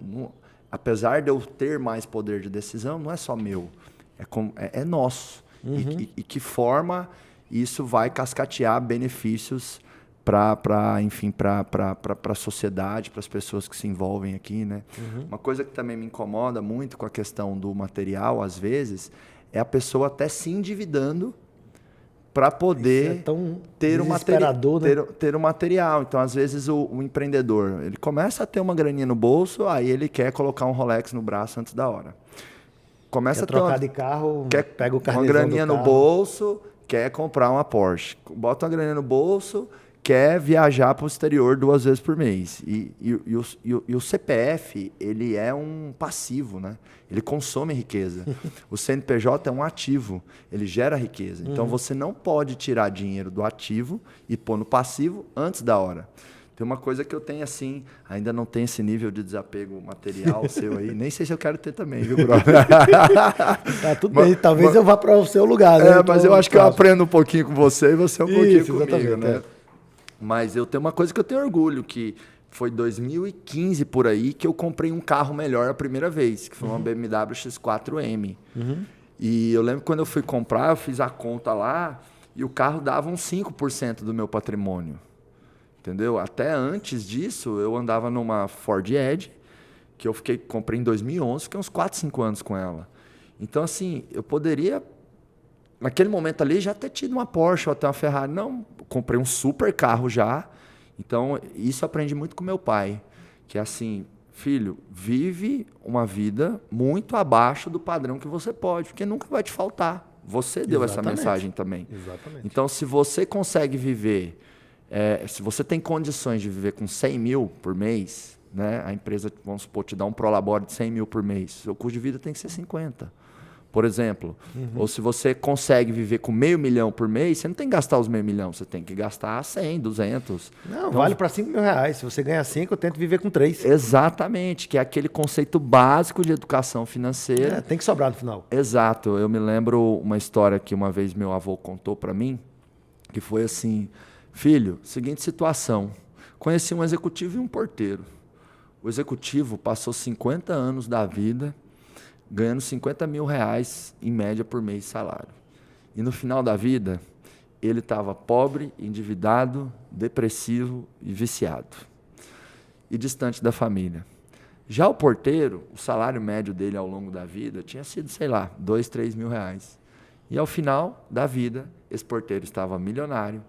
apesar de eu ter mais poder de decisão, não é só meu, é nosso. E que forma isso vai cascatear benefícios para a sociedade, para as pessoas que se envolvem aqui, né? Uma coisa que também me incomoda muito com a questão do material, às vezes, é a pessoa até se endividando para poder ter o material. Então, às vezes, o empreendedor, ele começa a ter uma graninha no bolso, aí ele quer colocar um Rolex no braço antes da hora. Começa a trocar de carro, pega o carnezão uma graninha no bolso, quer comprar uma Porsche. Bota uma graninha no bolso, quer viajar para o exterior 2 vezes por mês. E o CPF, ele é um passivo, né? Ele consome riqueza. O CNPJ é um ativo, ele gera riqueza. Então, você não pode tirar dinheiro do ativo e pôr no passivo antes da hora. Tem uma coisa que eu tenho assim, ainda não tenho esse nível de desapego material seu aí, nem sei se eu quero ter também, viu, brother? Tá tudo bem, talvez eu vá para o seu lugar, né? Mas eu acho que eu aprendo um pouquinho com você e você um pouquinho comigo, né? É. Mas eu tenho uma coisa que eu tenho orgulho, que foi 2015 por aí que eu comprei um carro melhor a primeira vez, que foi uma BMW X4M. E eu lembro que quando eu fui comprar, eu fiz a conta lá e o carro dava uns 5% do meu patrimônio. Entendeu? Até antes disso, eu andava numa Ford Edge que eu comprei em 2011, fiquei uns 4, 5 anos com ela. Então, assim, eu poderia, naquele momento ali, já ter tido uma Porsche ou até uma Ferrari. Não, comprei um super carro já. Então, isso eu aprendi muito com meu pai, que é assim, filho, vive uma vida muito abaixo do padrão que você pode, porque nunca vai te faltar. Você deu essa mensagem também. Exatamente. Então, se você consegue viver, se você tem condições de viver com 100 mil por mês, né, a empresa, vamos supor, te dá um prolabore de 100 mil por mês, seu custo de vida tem que ser 50, por exemplo. Ou se você consegue viver com $500 mil por mês, você não tem que gastar os $500 mil, você tem que gastar 100, 200. Não, então, vale para R$5 mil. Se você ganha 5, eu tento viver com 3. Exatamente, que é aquele conceito básico de educação financeira. Tem que sobrar no final. Exato. Eu me lembro uma história que uma vez meu avô contou para mim, que foi assim, filho, seguinte situação, conheci um executivo e um porteiro. O executivo passou 50 anos da vida ganhando R$50 mil em média por mês de salário. E no final da vida, ele estava pobre, endividado, depressivo e viciado. E distante da família. Já o porteiro, o salário médio dele ao longo da vida tinha sido, sei lá, R$2, R$3 mil. E ao final da vida, esse porteiro estava milionário,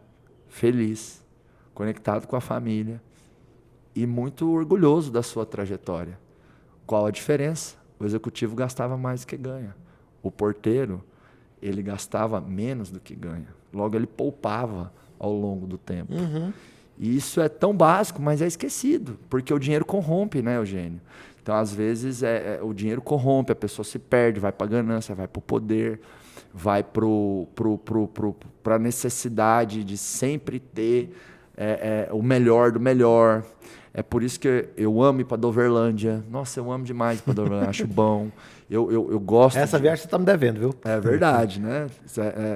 feliz, conectado com a família e muito orgulhoso da sua trajetória. Qual a diferença? O executivo gastava mais do que ganha. O porteiro, ele gastava menos do que ganha. Logo, ele poupava ao longo do tempo. E isso é tão básico, mas é esquecido, porque o dinheiro corrompe, né, Eugênio? Então, às vezes, o dinheiro corrompe, a pessoa se perde, vai para a ganância, vai para o poder, vai para a necessidade de sempre ter o melhor do melhor. É por isso que eu amo ir para Doverlândia. Nossa, eu amo demais ir para Doverlândia, acho bom. Eu gosto. Essa viagem você está me devendo, viu? É verdade, né?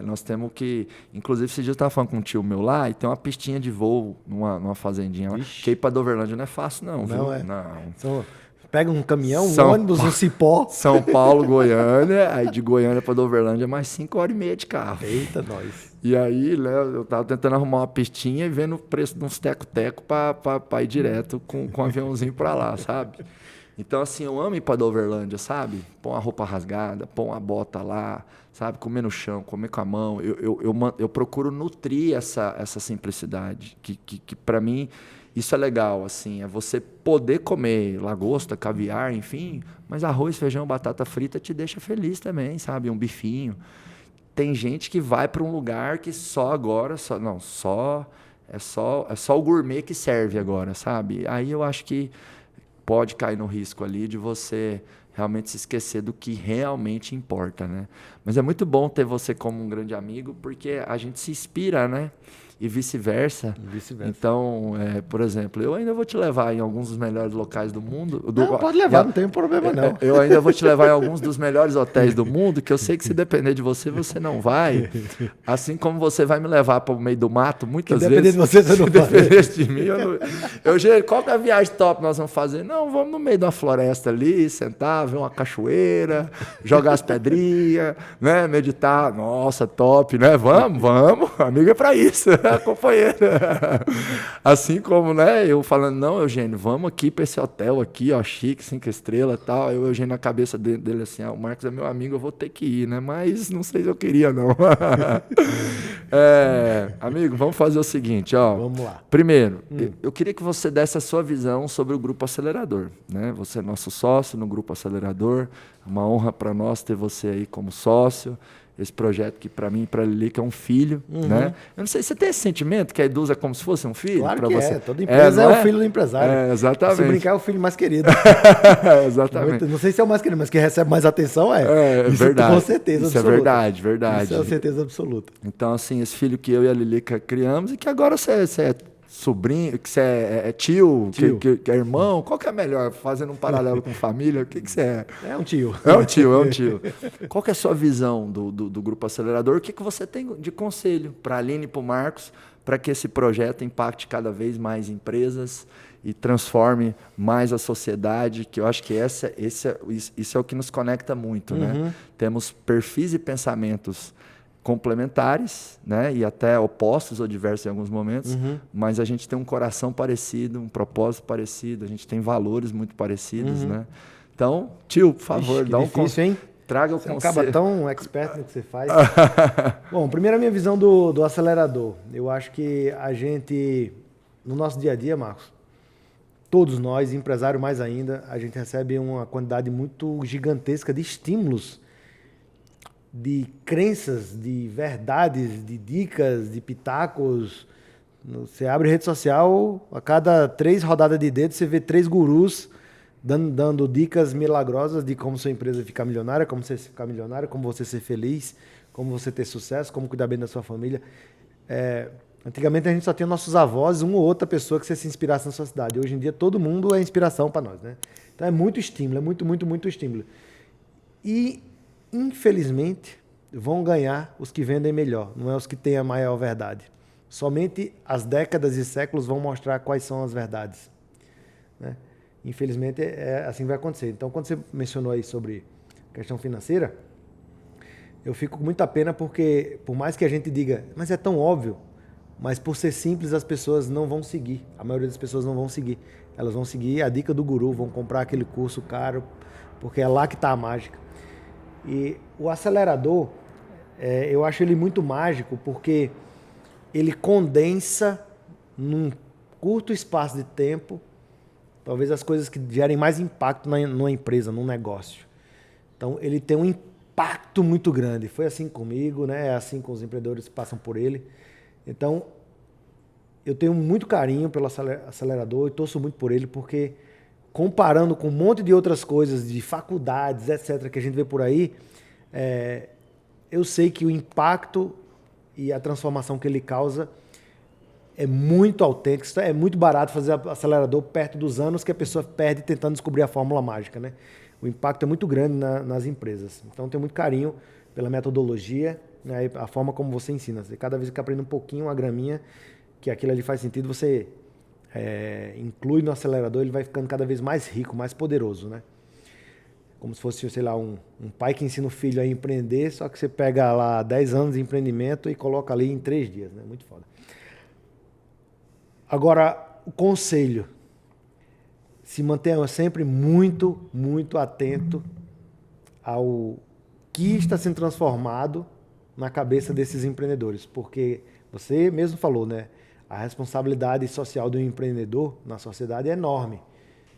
Nós temos que... Inclusive, esse dia eu estava falando com um tio meu lá e tem uma pistinha de voo numa fazendinha lá. Que ir para Doverlândia não é fácil, não, viu? Não é? Não. Pega um caminhão, um ônibus, um cipó. São Paulo, Goiânia. Aí de Goiânia para Doverlândia é mais 5 horas e meia de carro. Eita, nós. E aí, né, eu tava tentando arrumar uma pistinha e vendo o preço de uns teco-teco para ir direto com um aviãozinho para lá, sabe? Então, assim, eu amo ir para Doverlândia, sabe? Pôr uma roupa rasgada, pôr uma bota lá, sabe? Comer no chão, comer com a mão. Eu procuro nutrir essa simplicidade, que para mim, isso é legal, assim. É você poder comer lagosta, caviar, enfim, mas arroz, feijão, batata frita te deixa feliz também, sabe? Um bifinho. Tem gente que vai para um lugar que é só o gourmet que serve agora, sabe? Aí eu acho que pode cair no risco ali de você realmente se esquecer do que realmente importa, né? Mas é muito bom ter você como um grande amigo, porque a gente se inspira, né? E vice-versa. Então, por exemplo, eu ainda vou te levar em alguns dos melhores locais do mundo. Não, pode levar, não tem problema não. Eu ainda vou te levar em alguns dos melhores hotéis do mundo, que eu sei que se depender de você, você não vai. Assim como você vai me levar para o meio do mato, muitas vezes. Dependendo de você, você não vai. Dependendo de mim, eu qual que é a viagem top que nós vamos fazer? Não, vamos no meio da floresta ali, sentar, ver uma cachoeira, jogar as pedrinhas, né, meditar. Nossa, top, né? Vamos, amigo é para isso. Companheiro. Assim como, né, eu falando, não, Eugênio, vamos aqui para esse hotel aqui, ó, chique, 5 estrelas e tal. Eu, Eugênio, na cabeça dele assim, o Marcos é meu amigo, eu vou ter que ir, né? Mas não sei se eu queria, não. Amigo, vamos fazer o seguinte, ó. Vamos lá. Primeiro, eu queria que você desse a sua visão sobre o Grupo Acelerador, né? Você é nosso sócio no Grupo Acelerador, uma honra para nós ter você aí como sócio. Esse projeto que para mim e para a Lilica é um filho, né? Eu não sei, você tem esse sentimento que a Eduz é como se fosse um filho? Claro que você? Toda empresa é o filho do empresário. Exatamente. Se brincar, é o filho mais querido. Exatamente. Não sei se é o mais querido, mas quem recebe mais atenção isso verdade. Com certeza isso absoluta. É verdade. Isso é certeza absoluta. Então, assim, esse filho que eu e a Lilica criamos e que agora você é sobrinho, que você é tio. Que é irmão, qual que é melhor? Fazendo um paralelo com família, o que você é? É um tio. É um tio. Qual que é a sua visão do Grupo Acelerador? O que você tem de conselho para a Aline e para o Marcos para que esse projeto impacte cada vez mais empresas e transforme mais a sociedade, que eu acho que isso é o que nos conecta muito, né? Temos perfis e pensamentos complementares, né? E até opostos ou diversos em alguns momentos, mas a gente tem um coração parecido, um propósito parecido, a gente tem valores muito parecidos, né? Então, tio, por favor, dá um difícil, hein? Traga o Você conselho. acaba tão expert no que você faz. Bom, primeiro a minha visão do acelerador. Eu acho que a gente, no nosso dia a dia, Marcos, todos nós, empresário mais ainda, a gente recebe uma quantidade muito gigantesca de estímulos, de crenças, de verdades, de dicas, de pitacos. Você abre rede social, a cada 3 rodadas de dedo você vê 3 gurus dando dicas milagrosas de como sua empresa ficar milionária, como você ficar milionário, como você ser feliz, como você ter sucesso, como cuidar bem da sua família. Antigamente a gente só tinha nossos avós, uma ou outra pessoa que você se inspirasse na sua cidade. Hoje em dia todo mundo é inspiração para nós, né? Então é muito estímulo, é muito estímulo. E, infelizmente, vão ganhar os que vendem melhor, não é os que têm a maior verdade. Somente as décadas e séculos vão mostrar quais são as verdades, né? Infelizmente, assim vai acontecer. Então, quando você mencionou aí sobre questão financeira, eu fico com muita pena porque, por mais que a gente diga, mas é tão óbvio, mas por ser simples, as pessoas não vão seguir. A maioria das pessoas não vão seguir. Elas vão seguir a dica do guru, vão comprar aquele curso caro, porque é lá que está a mágica. E o acelerador, eu acho ele muito mágico porque ele condensa num curto espaço de tempo talvez as coisas que gerem mais impacto numa empresa, num negócio. Então, ele tem um impacto muito grande. Foi assim comigo, né? É assim com os empreendedores que passam por ele. Então, eu tenho muito carinho pelo acelerador e torço muito por ele, porque comparando com um monte de outras coisas, de faculdades, etc., que a gente vê por aí, eu sei que o impacto e a transformação que ele causa é muito autêntico, é muito barato fazer acelerador perto dos anos que a pessoa perde tentando descobrir a fórmula mágica, né? O impacto é muito grande nas empresas. Então, eu tenho muito carinho pela metodologia, né? A forma como você ensina. Você, cada vez que aprende um pouquinho, uma graminha, que aquilo ali faz sentido, você inclui no acelerador, ele vai ficando cada vez mais rico, mais poderoso, né? Como se fosse, sei lá, um pai que ensina o filho a empreender, só que você pega lá 10 anos de empreendimento e coloca ali em 3 dias, né? Muito foda. Agora, o conselho. Se mantenha sempre muito atento ao que está sendo transformado na cabeça desses empreendedores. Porque você mesmo falou, né? A responsabilidade social do empreendedor na sociedade é enorme.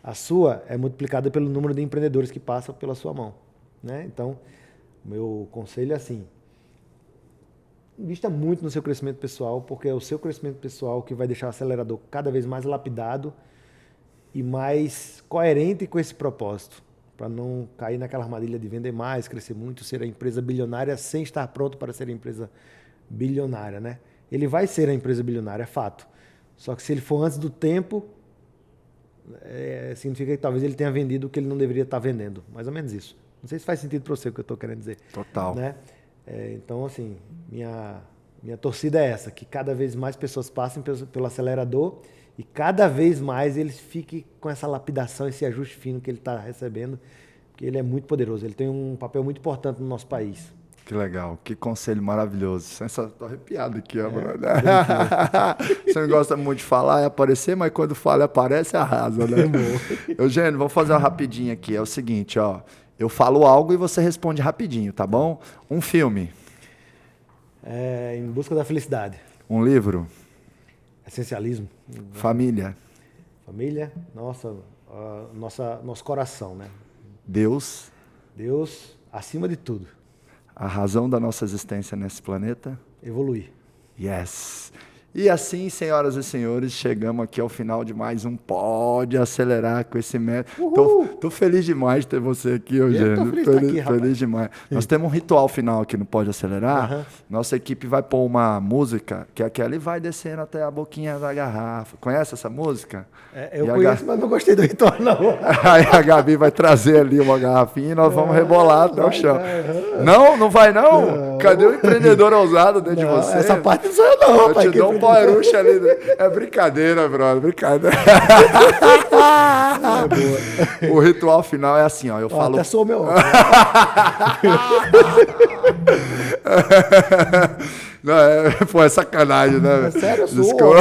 A sua é multiplicada pelo número de empreendedores que passam pela sua mão, né? Então, meu conselho é assim: invista muito no seu crescimento pessoal, porque é o seu crescimento pessoal que vai deixar o acelerador cada vez mais lapidado e mais coerente com esse propósito, para não cair naquela armadilha de vender mais, crescer muito, ser a empresa bilionária sem estar pronto para ser a empresa bilionária, né? Ele vai ser a empresa bilionária, é fato. Só que se ele for antes do tempo, significa que talvez ele tenha vendido o que ele não deveria estar vendendo. Mais ou menos isso. Não sei se faz sentido para você o que eu estou querendo dizer. Total. Né? Então, assim, minha torcida é essa, que cada vez mais pessoas passem pelo acelerador e cada vez mais eles fiquem com essa lapidação, esse ajuste fino que ele está recebendo, porque ele é muito poderoso, ele tem um papel muito importante no nosso país. Que legal, que conselho maravilhoso. Estou arrepiado aqui, brother. Você não gosta muito de falar e aparecer, mas quando fala e aparece, arrasa, né? Eugênio, vamos fazer uma rapidinha aqui. É o seguinte, ó. Eu falo algo e você responde rapidinho, tá bom? Um filme. Em Busca da Felicidade. Um livro. Essencialismo. Família. Família, nosso coração, né? Deus. Deus, acima de tudo. A razão da nossa existência nesse planeta? Evoluir. Yes. E assim, senhoras e senhores, chegamos aqui ao final de mais um Pode Acelerar com esse método. Tô feliz demais de ter você aqui, Eugênio. Feliz demais. Nós temos um ritual final aqui no Pode Acelerar. Nossa equipe vai pôr uma música que aquela vai descendo até a boquinha da garrafa. Conhece essa música? Eu conheço, mas não gostei do ritual, não. Aí a Gabi vai trazer ali uma garrafinha e nós vamos rebolar até o chão. Não vai não? Cadê o empreendedor ousado dentro de você? Essa parte não sou eu não, rapaz. Eu te dou um Power Rush ali. É brincadeira, brother. Brincadeira. O ritual final é assim, ó. Eu falo. Até sou meu. Não, pô, é sacanagem, né? É sério, eu sou Desculpa.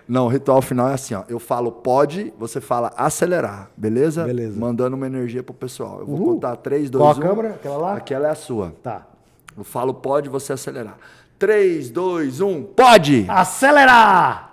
Não, o ritual final é assim, ó. Eu falo pode, você fala acelerar, beleza? Beleza. Mandando uma energia pro pessoal. Eu vou contar 3, 2, 1. Qual a câmera? Aquela lá? Aquela é a sua. Tá. Eu falo pode, você acelerar. 3, 2, 1, pode! Acelerar!